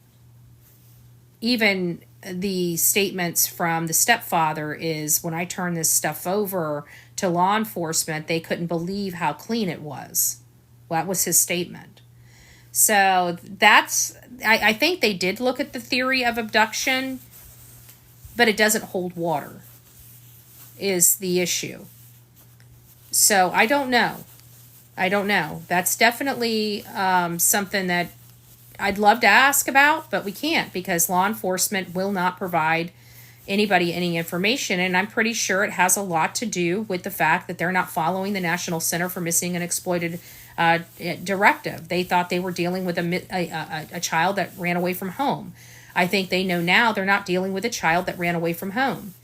even the statements from the stepfather is, when I turned this stuff over to law enforcement, they couldn't believe how clean it was. Well, that was his statement. So I think they did look at the theory of abduction, but it doesn't hold water, is the issue. So I don't know. That's definitely something that I'd love to ask about, but we can't because law enforcement will not provide anybody any information. And I'm pretty sure it has a lot to do with the fact that they're not following the National Center for Missing and Exploited directive. They thought they were dealing with a child that ran away from home. I think they know now they're not dealing with a child that ran away from home.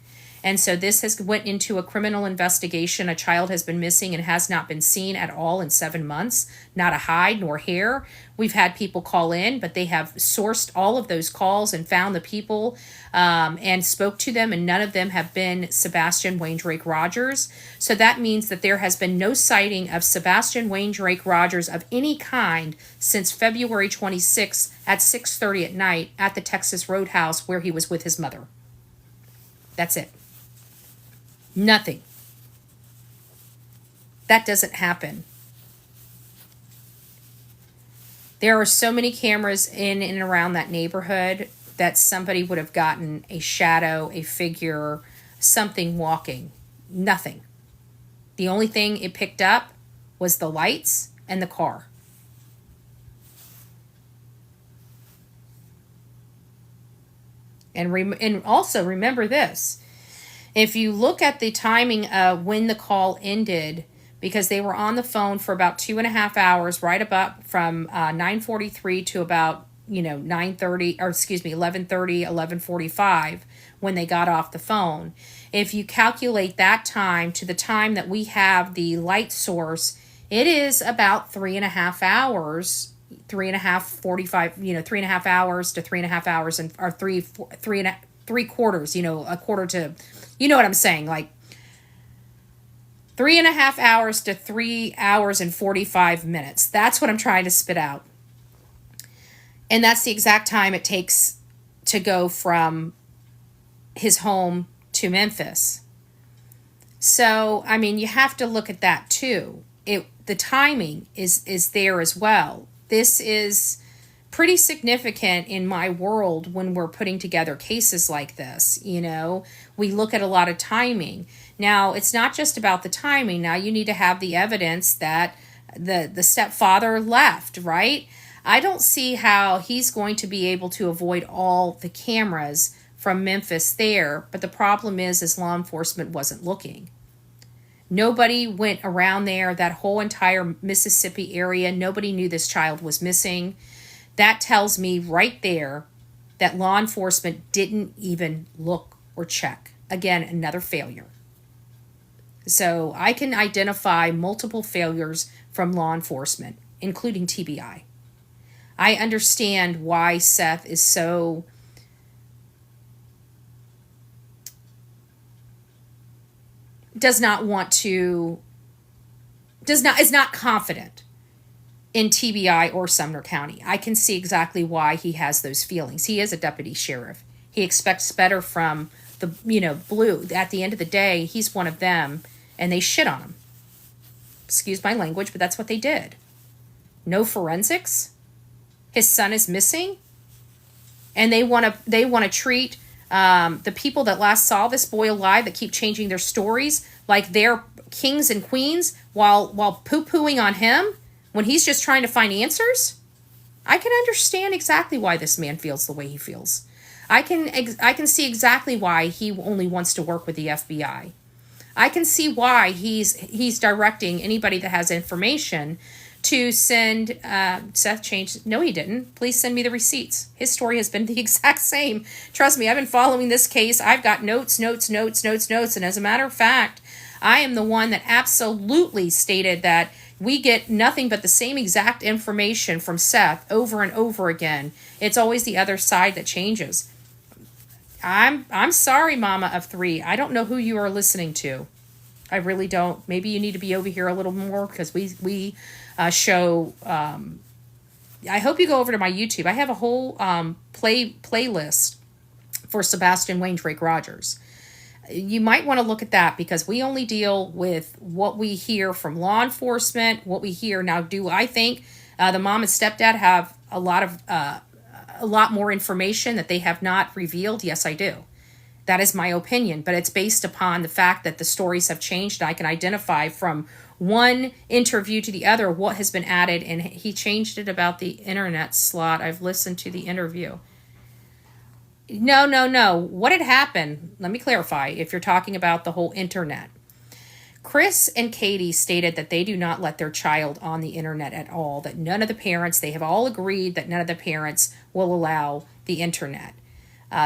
And so this has went into a criminal investigation. A child has been missing and has not been seen at all in 7 months. Not a hide nor hair. We've had people call in, but they have sourced all of those calls and found the people and spoke to them, and none of them have been Sebastian Wayne Drake Rogers. So that means that there has been no sighting of Sebastian Wayne Drake Rogers of any kind since February 26th at 6:30 at night at the Texas Roadhouse where he was with his mother. That's it. Nothing. That doesn't happen. There are so many cameras in and around that neighborhood that somebody would have gotten a shadow, a figure, something walking. Nothing. The only thing it picked up was the lights and the car. And also remember this. If you look at the timing of when the call ended, because they were on the phone for about 2.5 hours, right about from 9:43 to about 9:30, or excuse me, 11:30, 11:45 when they got off the phone. If you calculate that time to the time that we have the light source, it is about 3.5 hours, 3.5 hours to 3.5 hours, and or three quarters, a quarter to, you know what I'm saying, like 3.5 hours to 3 hours and 45 minutes. That's what I'm trying to spit out. And that's the exact time it takes to go from his home to Memphis. So, I mean, you have to look at that too. The timing is there as well. This is pretty significant in my world when we're putting together cases like this. We look at a lot of timing. Now, it's not just about the timing. Now, you need to have the evidence that the stepfather left, right? I don't see how he's going to be able to avoid all the cameras from Memphis there, but the problem is law enforcement wasn't looking. Nobody went around there, that whole entire Mississippi area. Nobody knew this child was missing. That tells me right there that law enforcement didn't even look or check. Again, another failure. So I can identify multiple failures from law enforcement, including TBI. I understand why Seth is so is not confident in TBI or Sumner County. I can see exactly why he has those feelings. He is a deputy sheriff. He expects better from the, blue. At the end of the day, he's one of them, and they shit on him. Excuse my language, but that's what they did. No forensics. His son is missing, and they want to treat the people that last saw this boy alive, that keep changing their stories, like they're kings and queens, while poo-pooing on him when he's just trying to find answers. I can understand exactly why this man feels the way he feels. I can see exactly why he only wants to work with the FBI. I can see why he's directing anybody that has information to send. Seth changed. No, he didn't. Please send me the receipts. His story has been the exact same. Trust me, I've been following this case. I've got notes. And as a matter of fact, I am the one that absolutely stated that we get nothing but the same exact information from Seth over and over again. It's always the other side that changes. I'm sorry, Mama of 3. I don't know who you are listening to. I really don't. Maybe you need to be over here a little more, because we show. I hope you go over to my YouTube. I have a whole playlist for Sebastian Rogers. You might want to look at that, because we only deal with what we hear from law enforcement, what we hear. Now, do I think the mom and stepdad have a lot more information that they have not revealed? Yes, I do. That is my opinion, but it's based upon the fact that the stories have changed. And I can identify from one interview to the other what has been added, and he changed it about the internet slot. I've listened to the interview. No. What had happened, let me clarify, if you're talking about the whole internet. Chris and Cathy stated that they do not let their child on the internet at all, that none of the parents, they have all agreed that none of the parents will allow the internet.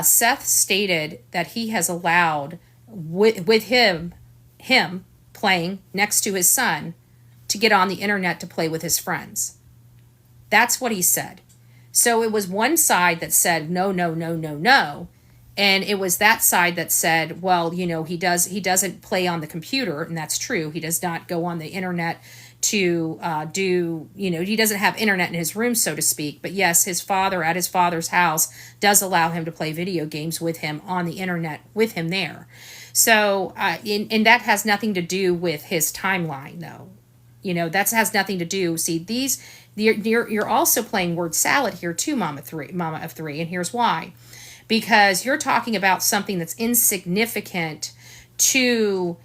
Seth stated that he has allowed, with him playing next to his son, to get on the internet to play with his friends. That's what he said. So it was one side that said, no. And it was that side that said, well, he doesn't play on the computer, and that's true. He does not go on the internet to he doesn't have internet in his room, so to speak. But yes, his father at his father's house does allow him to play video games with him on the internet with him there. So, and that has nothing to do with his timeline, though. That has nothing to do. See, you're also playing word salad here too, Mama of 3, and here's why. Because you're talking about something that's insignificant to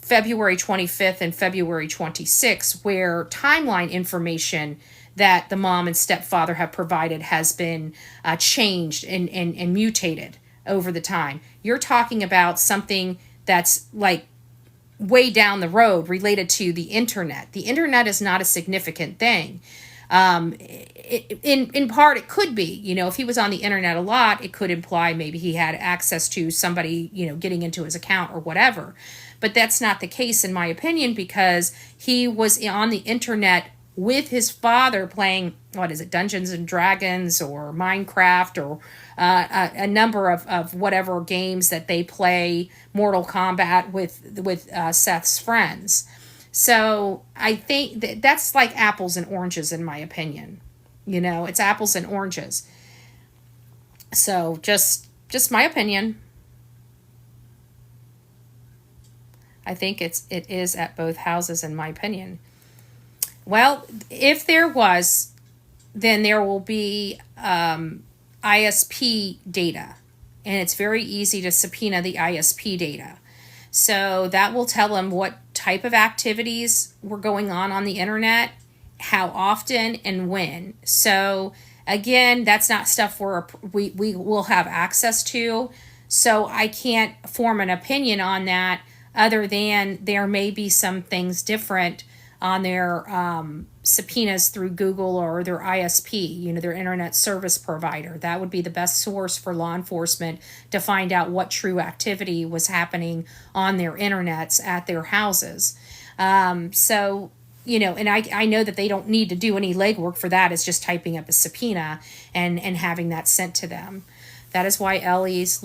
February 25th and February 26th, where timeline information that the mom and stepfather have provided has been changed and mutated over the time. You're talking about something that's like way down the road related to the internet. The internet is not a significant thing. In part, it could be, if he was on the internet a lot, it could imply maybe he had access to somebody, getting into his account or whatever. But that's not the case, in my opinion, because he was on the internet with his father playing, Dungeons and Dragons or Minecraft or a number of whatever games that they play, Mortal Kombat with Seth's friends. So I think that's like apples and oranges, in my opinion. It's apples and oranges. So just my opinion. I think it is at both houses, in my opinion. Well, if there was, then there will be ISP data, and it's very easy to subpoena the ISP data. So that will tell them what type of activities were going on the internet, how often and when. So again, that's not stuff we will have access to. So I can't form an opinion on that other than there may be some things different on their subpoenas through Google or their ISP, their internet service provider. That would be the best source for law enforcement to find out what true activity was happening on their internets at their houses. So, and I know that they don't need to do any legwork for that. It's just typing up a subpoena and having that sent to them. That is why Ellie's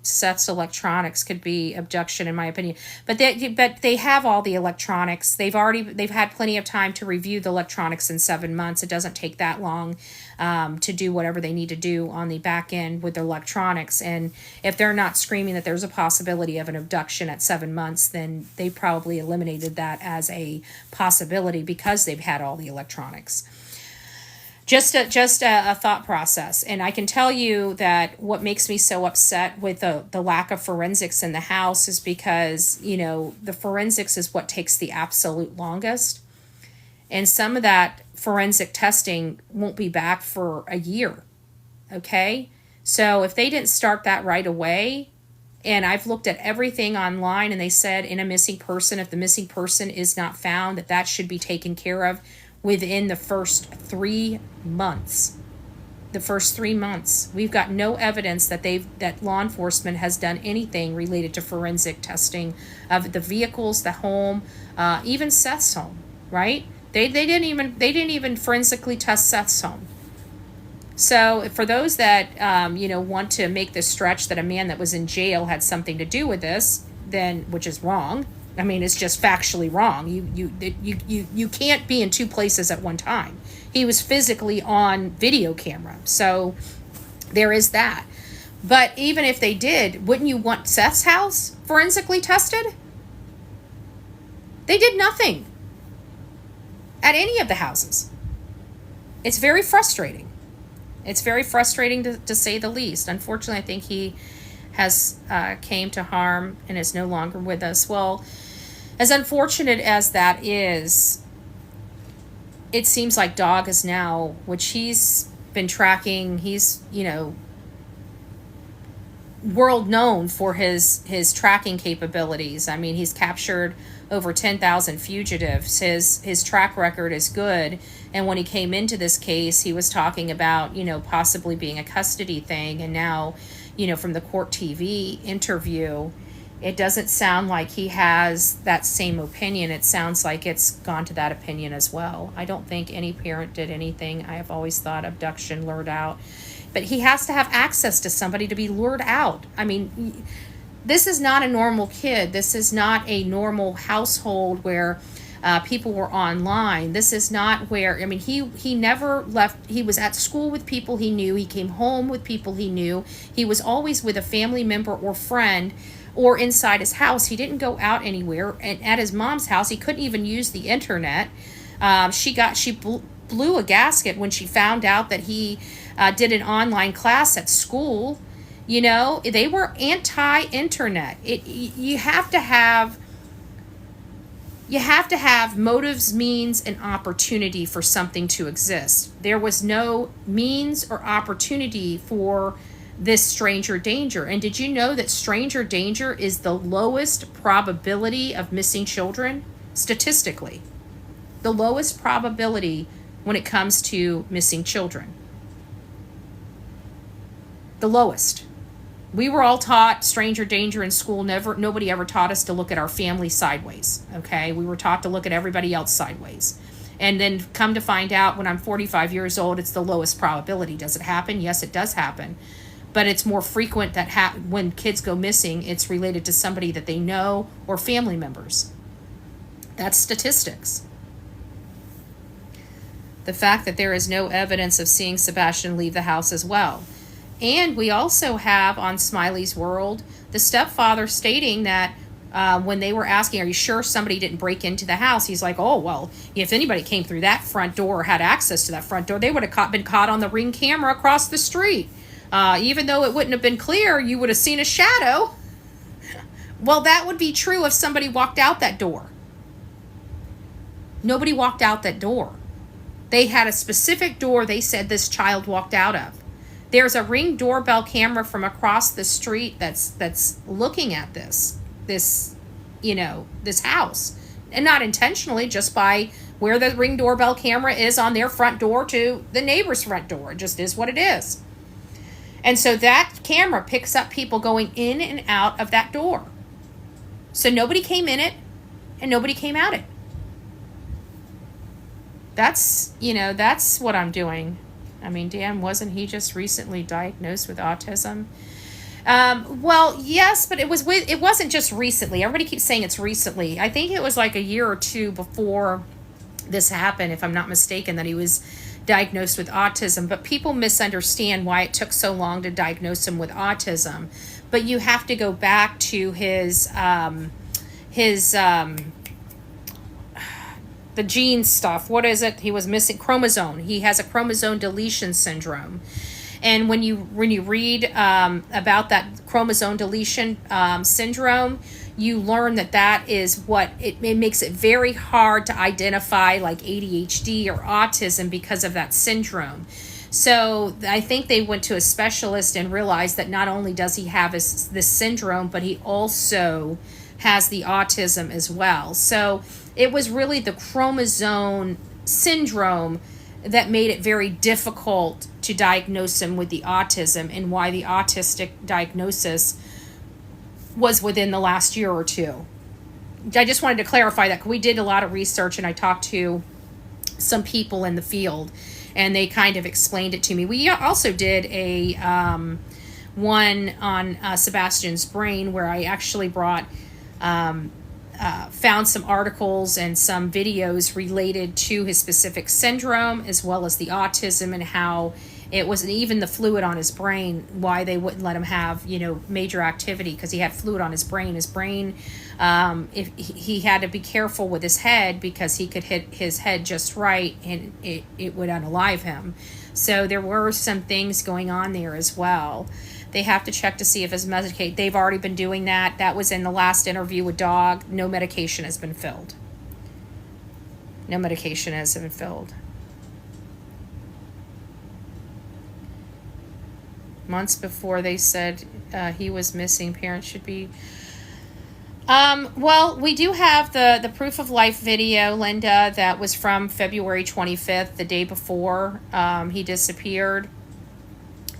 Seth's electronics could be abduction, in my opinion. But they have all the electronics. They've had plenty of time to review the electronics in 7 months. It doesn't take that long to do whatever they need to do on the back end with the electronics. And if they're not screaming that there's a possibility of an abduction at 7 months, then they probably eliminated that as a possibility because they've had all the electronics. Just a thought process. And I can tell you that what makes me so upset with the lack of forensics in the house is because, the forensics is what takes the absolute longest. And some of that forensic testing won't be back for a year. Okay? So if they didn't start that right away, and I've looked at everything online and they said in a missing person, if the missing person is not found, that should be taken care of within the first 3 months. The first 3 months. We've got no evidence that law enforcement has done anything related to forensic testing of the vehicles, the home, even Seth's home, right? They didn't even forensically test Seth's home. So for those that want to make the stretch that a man that was in jail had something to do with this, then which is wrong. I mean, it's just factually wrong. You can't be in two places at one time. He was physically on video camera. So there is that. But even if they did, wouldn't you want Seth's house forensically tested? They did nothing at any of the houses. It's very frustrating. It's very frustrating to say the least. Unfortunately, I think he has came to harm and is no longer with us. Well, as unfortunate as that is, it seems like Dog is now, which he's been tracking, he's, world known for his tracking capabilities. I mean, he's captured over 10,000 fugitives. His track record is good. And when he came into this case, he was talking about, possibly being a custody thing. And now, from the court TV interview, it doesn't sound like he has that same opinion. It sounds like it's gone to that opinion as well. I don't think any parent did anything. I have always thought abduction, lured out. But he has to have access to somebody to be lured out. I mean, this is not a normal kid. This is not a normal household where people were online. This is not where, he never left. He was at school with people he knew. He came home with people he knew. He was always with a family member or friend or inside his house. He didn't go out anywhere. And at his mom's house, he couldn't even use the internet. She blew a gasket when she found out that he did an online class at school. They were anti-internet. You have to have motives, means, and opportunity for something to exist. There was no means or opportunity for this stranger danger. And did you know that stranger danger is the lowest probability of missing children? Statistically, the lowest probability when it comes to missing children. The lowest. We were all taught stranger danger in school. Nobody ever taught us to look at our family sideways. Okay, we were taught to look at everybody else sideways. And then come to find out when I'm 45 years old, it's the lowest probability. Does it happen? Yes, it does happen. But it's more frequent that when kids go missing, it's related to somebody that they know or family members. That's statistics. The fact that there is no evidence of seeing Sebastian leave the house as well. And we also have on Smiley's World the stepfather stating that when they were asking, are you sure somebody didn't break into the house? He's like, oh, well, if anybody came through that front door or had access to that front door, they would have been caught on the Ring camera across the street. Even though it wouldn't have been clear, you would have seen a shadow. Well, that would be true if somebody walked out that door. Nobody walked out that door. They had a specific door they said this child walked out of. There's a Ring doorbell camera from across the street that's looking at this house. And not intentionally, just by where the Ring doorbell camera is on their front door to the neighbor's front door. It just is what it is. And so that camera picks up people going in and out of that door. So nobody came in it and nobody came out it. That's what I'm doing. I mean, Dan, wasn't he just recently diagnosed with autism? Well, yes, but it wasn't just recently. Everybody keeps saying it's recently. I think it was like a year or two before this happened, if I'm not mistaken, that he was diagnosed with autism. But people misunderstand why it took so long to diagnose him with autism. But you have to go back to the gene stuff. What is it? He was missing chromosome. He has a chromosome deletion syndrome. And when you read about that chromosome deletion syndrome, you learn that is what it makes it very hard to identify like ADHD or autism because of that syndrome. So I think they went to a specialist and realized that not only does he have this syndrome, but he also has the autism as well. So it was really the chromosome syndrome that made it very difficult to diagnose him with the autism, and why the autistic diagnosis was within the last year or two. I just wanted to clarify that, 'cause we did a lot of research and I talked to some people in the field and they kind of explained it to me. We also did a one on Sebastian's brain, where I actually brought found some articles and some videos related to his specific syndrome, as well as the autism, and how it was even the fluid on his brain, why they wouldn't let him have, major activity, because he had fluid on his brain. His brain, if he had to be careful with his head, because he could hit his head just right and it would unalive him. So there were some things going on there as well. They have to check to see if it's medicated. They've already been doing that. That was in the last interview with Dog. No medication has been filled. No medication has been filled. Months before they said he was missing, parents should be... Well, we do have the proof of life video, Linda, that was from February 25th, the day before he disappeared.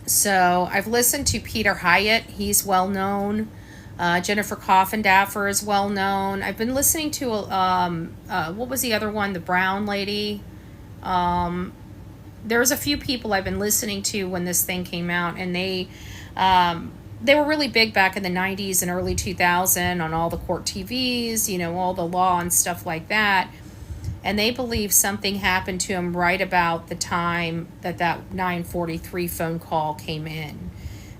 So I've listened to Peter Hyatt. He's well known. Jennifer Coffindaffer is well known. I've been listening to, what was the other one? The brown lady. There's a few people I've been listening to when this thing came out, and they were really big back in the 90s and early 2000 on all the court TVs, all the law and stuff like that. And they believe something happened to him right about the time that 943 phone call came in.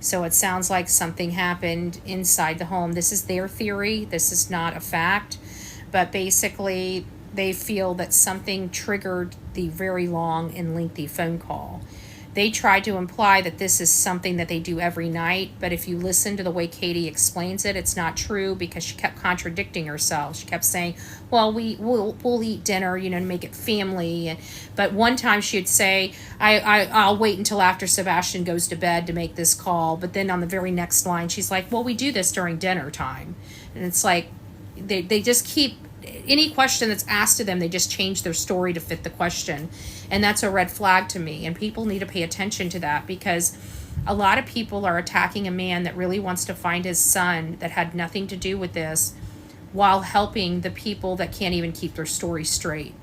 So it sounds like something happened inside the home. This is their theory. This is not a fact. But basically, they feel that something triggered the very long and lengthy phone call. They tried to imply that this is something that they do every night, but if you listen to the way Katie explains it, it's not true, because she kept contradicting herself. She kept saying, well, we'll eat dinner, to make it family. But one time she'd say, I'll wait until after Sebastian goes to bed to make this call. But then on the very next line, she's like, well, we do this during dinner time. And it's like, they just keep... Any question that's asked to them, they just change their story to fit the question. And that's a red flag to me. And people need to pay attention to that, because a lot of people are attacking a man that really wants to find his son that had nothing to do with this, while helping the people that can't even keep their story straight.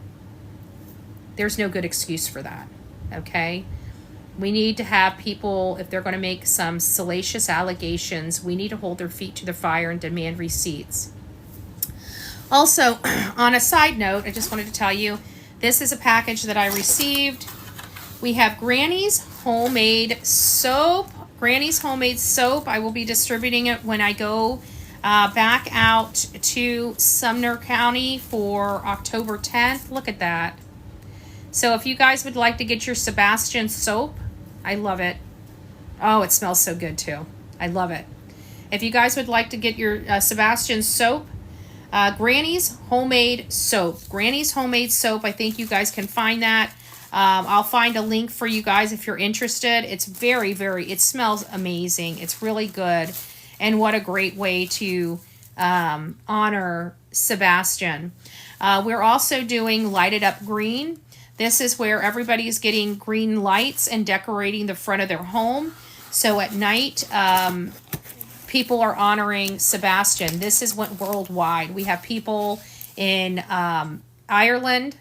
There's no good excuse for that, okay? We need to have people, if they're going to make some salacious allegations, we need to hold their feet to the fire and demand receipts. Also, on a side note, I just wanted to tell you, this is a package that I received. We have Granny's Homemade Soap. Granny's Homemade Soap. I will be distributing it when I go back out to Sumner County for October 10th. Look at that. So if you guys would like to get your Sebastian soap, I love it. Oh, it smells so good too. I love it. If you guys would like to get your Sebastian soap, Granny's Homemade Soap. Granny's Homemade Soap. I think you guys can find that. I'll find a link for you guys if you're interested. It's it smells amazing. It's really good. And what a great way to honor Sebastian. We're also doing Lighted Up Green. This is where everybody's getting green lights and decorating the front of their home. So at night, people are honoring Sebastian. This is what worldwide. We have people in Ireland.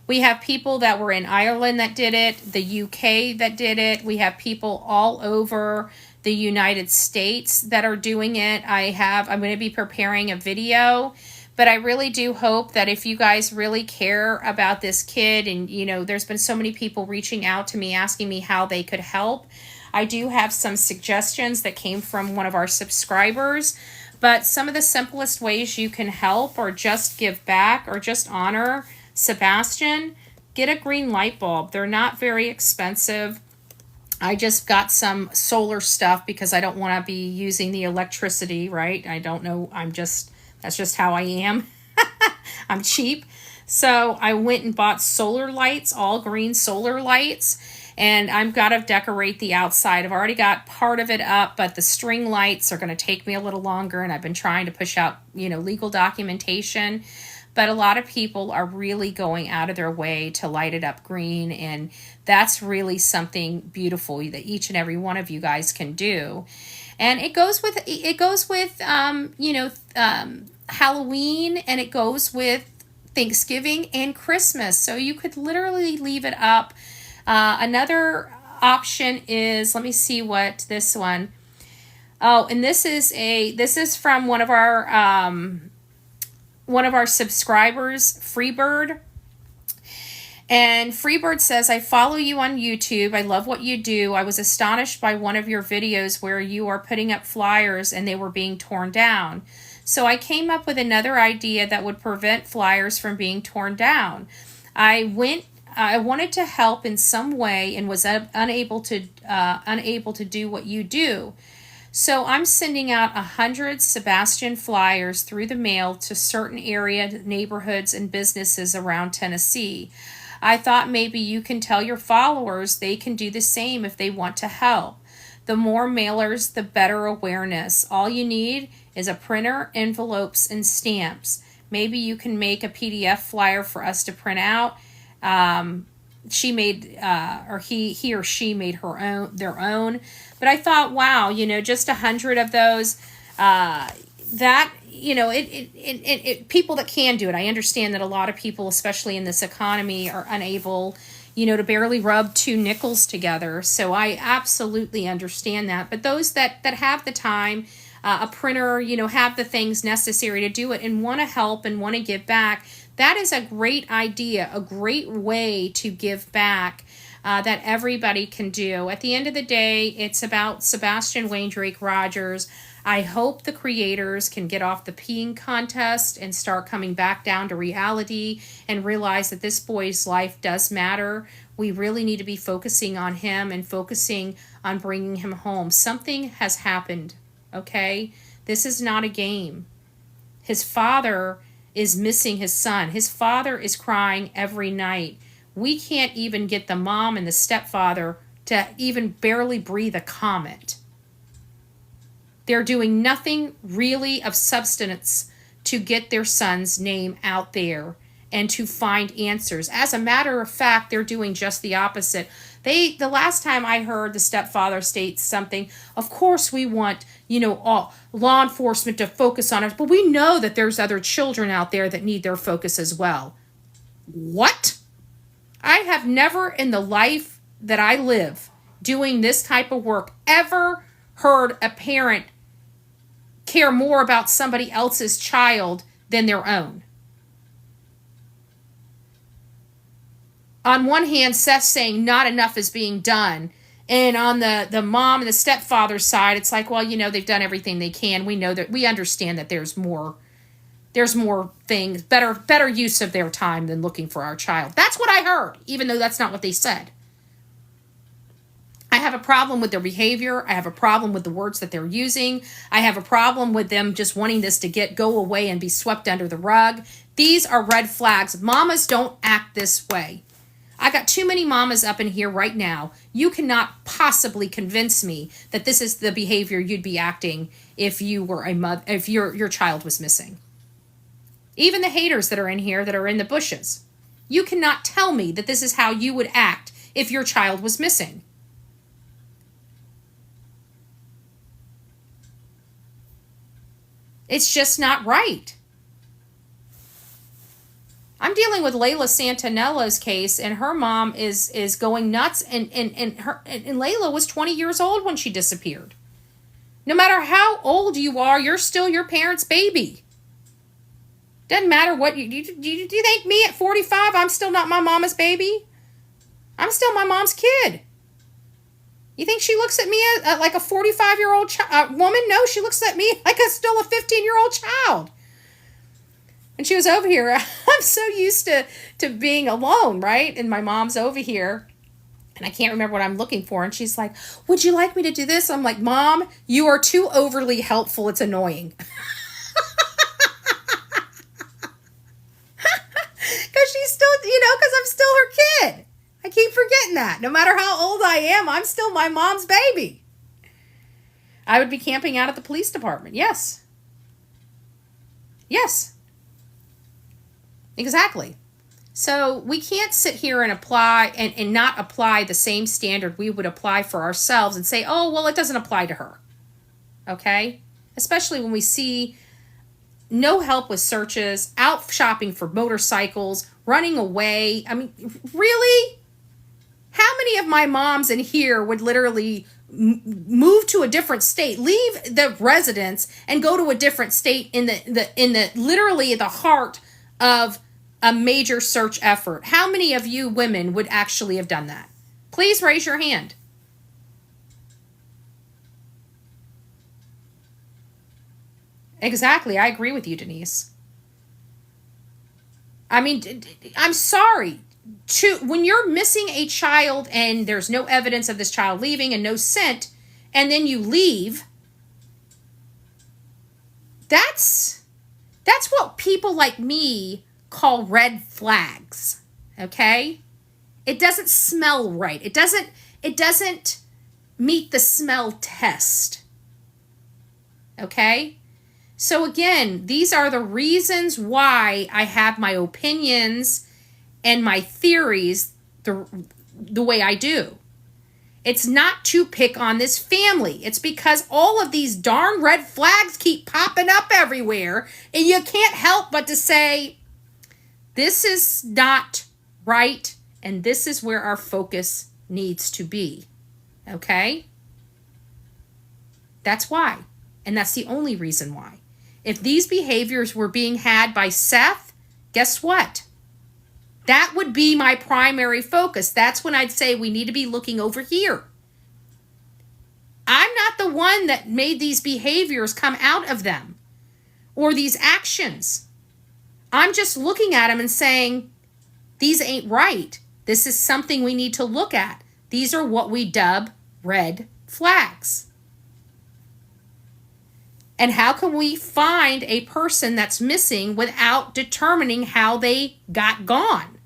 We have people that were in Ireland that did it, the UK that did it. We have people all over the United States that are doing it. I'm going to be preparing a video, but I really do hope that if you guys really care about this kid, and there's been so many people reaching out to me asking me how they could help. I do have some suggestions that came from one of our subscribers, but some of the simplest ways you can help or just give back or just honor Sebastian, get a green light bulb. They're not very expensive. I just got some solar stuff because I don't want to be using the electricity, right? I don't know. That's just how I am. I'm cheap. So I went and bought solar lights, all green solar lights, and I've got to decorate the outside. I've already got part of it up, but the string lights are going to take me a little longer, and I've been trying to push out, legal documentation. But a lot of people are really going out of their way to light it up green, and that's really something beautiful that each and every one of you guys can do. And it goes with Halloween, and it goes with Thanksgiving and Christmas. So you could literally leave it up. Another option is, let me see what this one. Oh, and this is from one of our subscribers, Freebird. And Freebird says, I follow you on YouTube. I love what you do. I was astonished by one of your videos where you are putting up flyers and they were being torn down. So I came up with another idea that would prevent flyers from being torn down. I wanted to help in some way and was unable to do what you do. So I'm sending out 100 Sebastian flyers through the mail to certain area neighborhoods and businesses around Tennessee. I thought maybe you can tell your followers they can do the same if they want to help. The more mailers, the better awareness. All you need is a printer, envelopes, and stamps. Maybe you can make a PDF flyer for us to print out. She made, he or she made their own. But I thought, wow, just 100 of those, people that can do it. I understand that a lot of people, especially in this economy, are unable, to barely rub two nickels together. So I absolutely understand that. But those that have the time, a printer, have the things necessary to do it and want to help and want to give back, that is a great idea, a great way to give back that everybody can do. At the end of the day, it's about Sebastian Wayne Drake Rogers. I hope the creators can get off the peeing contest and start coming back down to reality and realize that this boy's life does matter. We really need to be focusing on him and focusing on bringing him home. Something has happened, okay? This is not a game. His father is missing his son. His father is crying every night. We can't even get the mom and the stepfather to even barely breathe a comment. They're doing nothing really of substance to get their son's name out there and to find answers. As a matter of fact, they're doing just the opposite. The last time I heard the stepfather state something, of course we want, all law enforcement to focus on us, but we know that there's other children out there that need their focus as well. What? I have never in the life that I live doing this type of work ever heard a parent care more about somebody else's child than their own. On one hand, Seth's saying not enough is being done. And on the mom and the stepfather's side, it's like, well, they've done everything they can. We know that, we understand that there's more things, better use of their time than looking for our child. That's what I heard, even though that's not what they said. I have a problem with their behavior. I have a problem with the words that they're using. I have a problem with them just wanting this to go away and be swept under the rug. These are red flags. Mamas don't act this way. I got too many mamas up in here right now. You cannot possibly convince me that this is the behavior you'd be acting if you were a mother, if your child was missing. Even the haters that are in here that are in the bushes. You cannot tell me that this is how you would act if your child was missing. It's just not right. I'm dealing with Layla Santanella's case, and her mom is going nuts, and Layla was 20 years old when she disappeared. No matter how old you are, you're still your parents' baby. Doesn't matter what do you think me at 45, I'm still not my mama's baby? I'm still my mom's kid. You think she looks at me like a 45-year-old woman? No, she looks at me like still a 15-year-old child. When she was over here, I'm so used to being alone, right? And my mom's over here, and I can't remember what I'm looking for. And she's like, would you like me to do this? I'm like, Mom, you are too overly helpful. It's annoying. Because she's still, because I'm still her kid. I keep forgetting that. No matter how old I am, I'm still my mom's baby. I would be camping out at the police department. Yes. Yes. Exactly. So we can't sit here and apply and not apply the same standard we would apply for ourselves and say, oh, well, it doesn't apply to her. Okay? Especially when we see no help with searches, out shopping for motorcycles, running away. I mean, really? How many of my moms in here would literally move to a different state, leave the residence, and go to a different state in the literally the heart of a major search effort? How many of you women would actually have done that? Please raise your hand. Exactly. I agree with you, Denise. I mean, I'm sorry. When you're missing a child and there's no evidence of this child leaving and no scent, and then you leave, that's what people like me call red flags. Okay? It doesn't smell right. It doesn't meet the smell test. Okay? So again, these are the reasons why I have my opinions and my theories the way I do. It's not to pick on this family. It's because all of these darn red flags keep popping up everywhere, and you can't help but to say, this is not right, and this is where our focus needs to be. Okay? That's why. And that's the only reason why. If these behaviors were being had by Seth, guess what? That would be my primary focus. That's when I'd say we need to be looking over here. I'm not the one that made these behaviors come out of them or these actions. I'm just looking at them and saying, these ain't right. This is something we need to look at. These are what we dub red flags. And how can we find a person that's missing without determining how they got gone?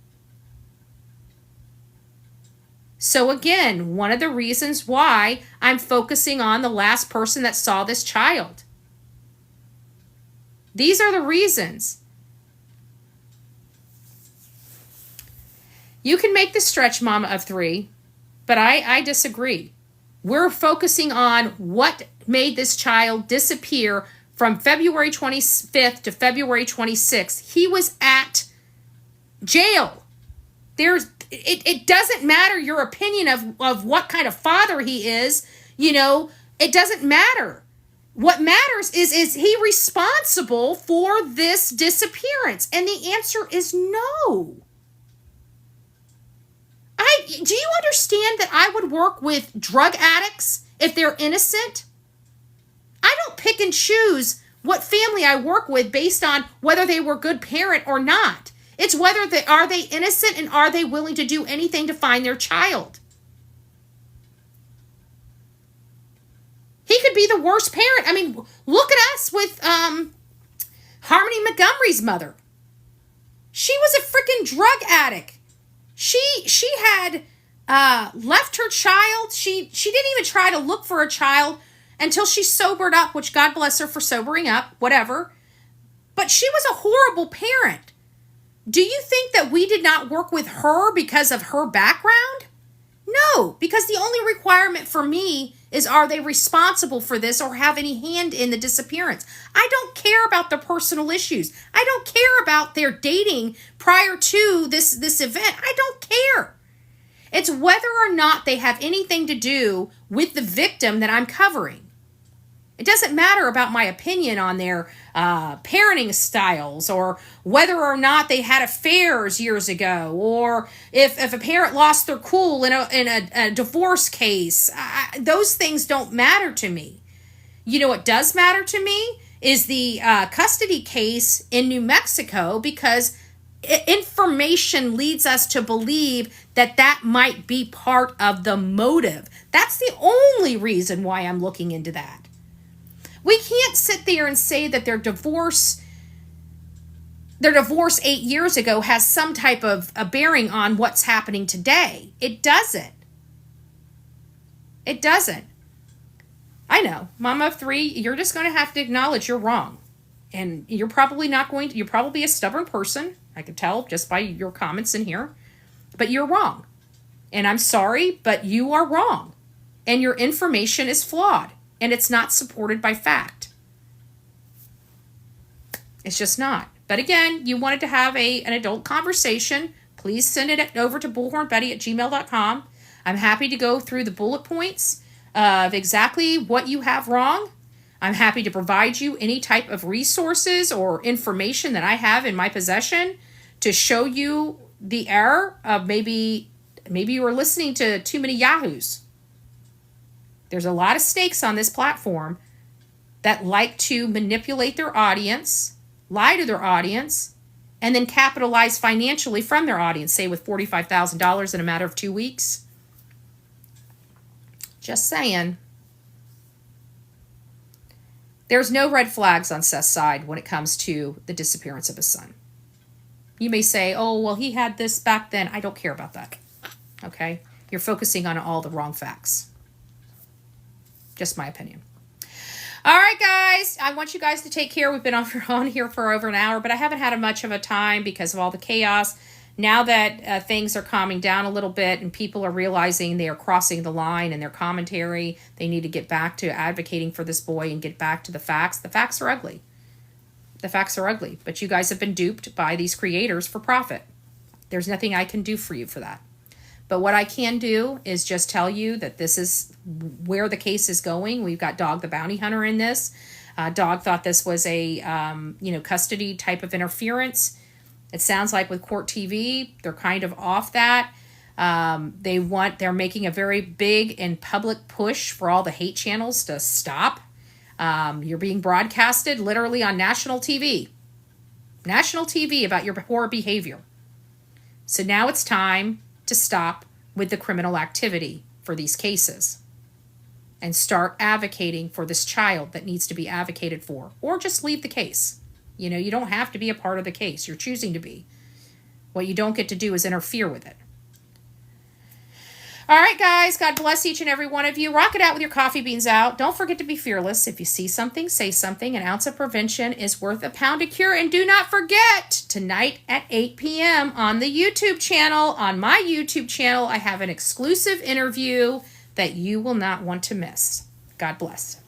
So again, one of the reasons why I'm focusing on the last person that saw this child. These are the reasons. You can make the stretch mama of 3, but I disagree. We're focusing on what made this child disappear from February 25th to February 26th. He was at jail. It doesn't matter your opinion of what kind of father he is. It doesn't matter. What matters is he responsible for this disappearance? And the answer is no. Do you understand that I would work with drug addicts if they're innocent? I don't pick and choose what family I work with based on whether they were a good parent or not. It's whether are they innocent and are they willing to do anything to find their child. He could be the worst parent. I mean, look at us with Harmony Montgomery's mother. She was a freaking drug addict. She had left her child. She didn't even try to look for a child until she sobered up, which God bless her for sobering up, whatever. But she was a horrible parent. Do you think that we did not work with her because of her background? No, because the only requirement for me is, are they responsible for this or have any hand in the disappearance? I don't care about their personal issues. I don't care about their dating prior to this event. I don't care. It's whether or not they have anything to do with the victim that I'm covering. It doesn't matter about my opinion on their parenting styles, or whether or not they had affairs years ago, or if a parent lost their cool in a divorce case. Those things don't matter to me. You know what does matter to me is the custody case in New Mexico, because information leads us to believe that that might be part of the motive. That's the only reason why I'm looking into that. We can't sit there and say that their divorce 8 years ago has some type of a bearing on what's happening today. It doesn't. It doesn't. I know, Mama of 3, you're just going to have to acknowledge you're wrong. And you're probably you're probably a stubborn person. I can tell just by your comments in here. But you're wrong. And I'm sorry, but you are wrong. And your information is flawed. And it's not supported by fact. It's just not. But again, you wanted to have an adult conversation. Please send it over to bullhornbetty@gmail.com. I'm happy to go through the bullet points of exactly what you have wrong. I'm happy to provide you any type of resources or information that I have in my possession to show you the error of maybe you were listening to too many yahoos. There's a lot of snakes on this platform that like to manipulate their audience, lie to their audience, and then capitalize financially from their audience, say with $45,000 in a matter of 2 weeks. Just saying. There's no red flags on Seth's side when it comes to the disappearance of his son. You may say, oh, well, he had this back then. I don't care about that. Okay? You're focusing on all the wrong facts. Just my opinion. All right, guys. I want you guys to take care. We've been on here for over an hour, but I haven't had much of a time because of all the chaos. Now that things are calming down a little bit and people are realizing they are crossing the line in their commentary, they need to get back to advocating for this boy and get back to the facts. The facts are ugly. The facts are ugly, but you guys have been duped by these creators for profit. There's nothing I can do for you for that. But what I can do is just tell you that this is where the case is going. We've got Dog the Bounty Hunter in this. Dog thought this was a custody type of interference. It sounds like with Court TV, they're kind of off that. They're making a very big and public push for all the hate channels to stop. You're being broadcasted literally on national TV. National TV about your poor behavior. So now it's time to stop with the criminal activity for these cases and start advocating for this child that needs to be advocated for, or just leave the case. You know, you don't have to be a part of the case. You're choosing to be. What you don't get to do is interfere with it. All right, guys. God bless each and every one of you. Rock it out with your coffee beans out. Don't forget to be fearless. If you see something, say something. An ounce of prevention is worth a pound of cure. And do not forget, tonight at 8 p.m. on the YouTube channel, on my YouTube channel, I have an exclusive interview that you will not want to miss. God bless.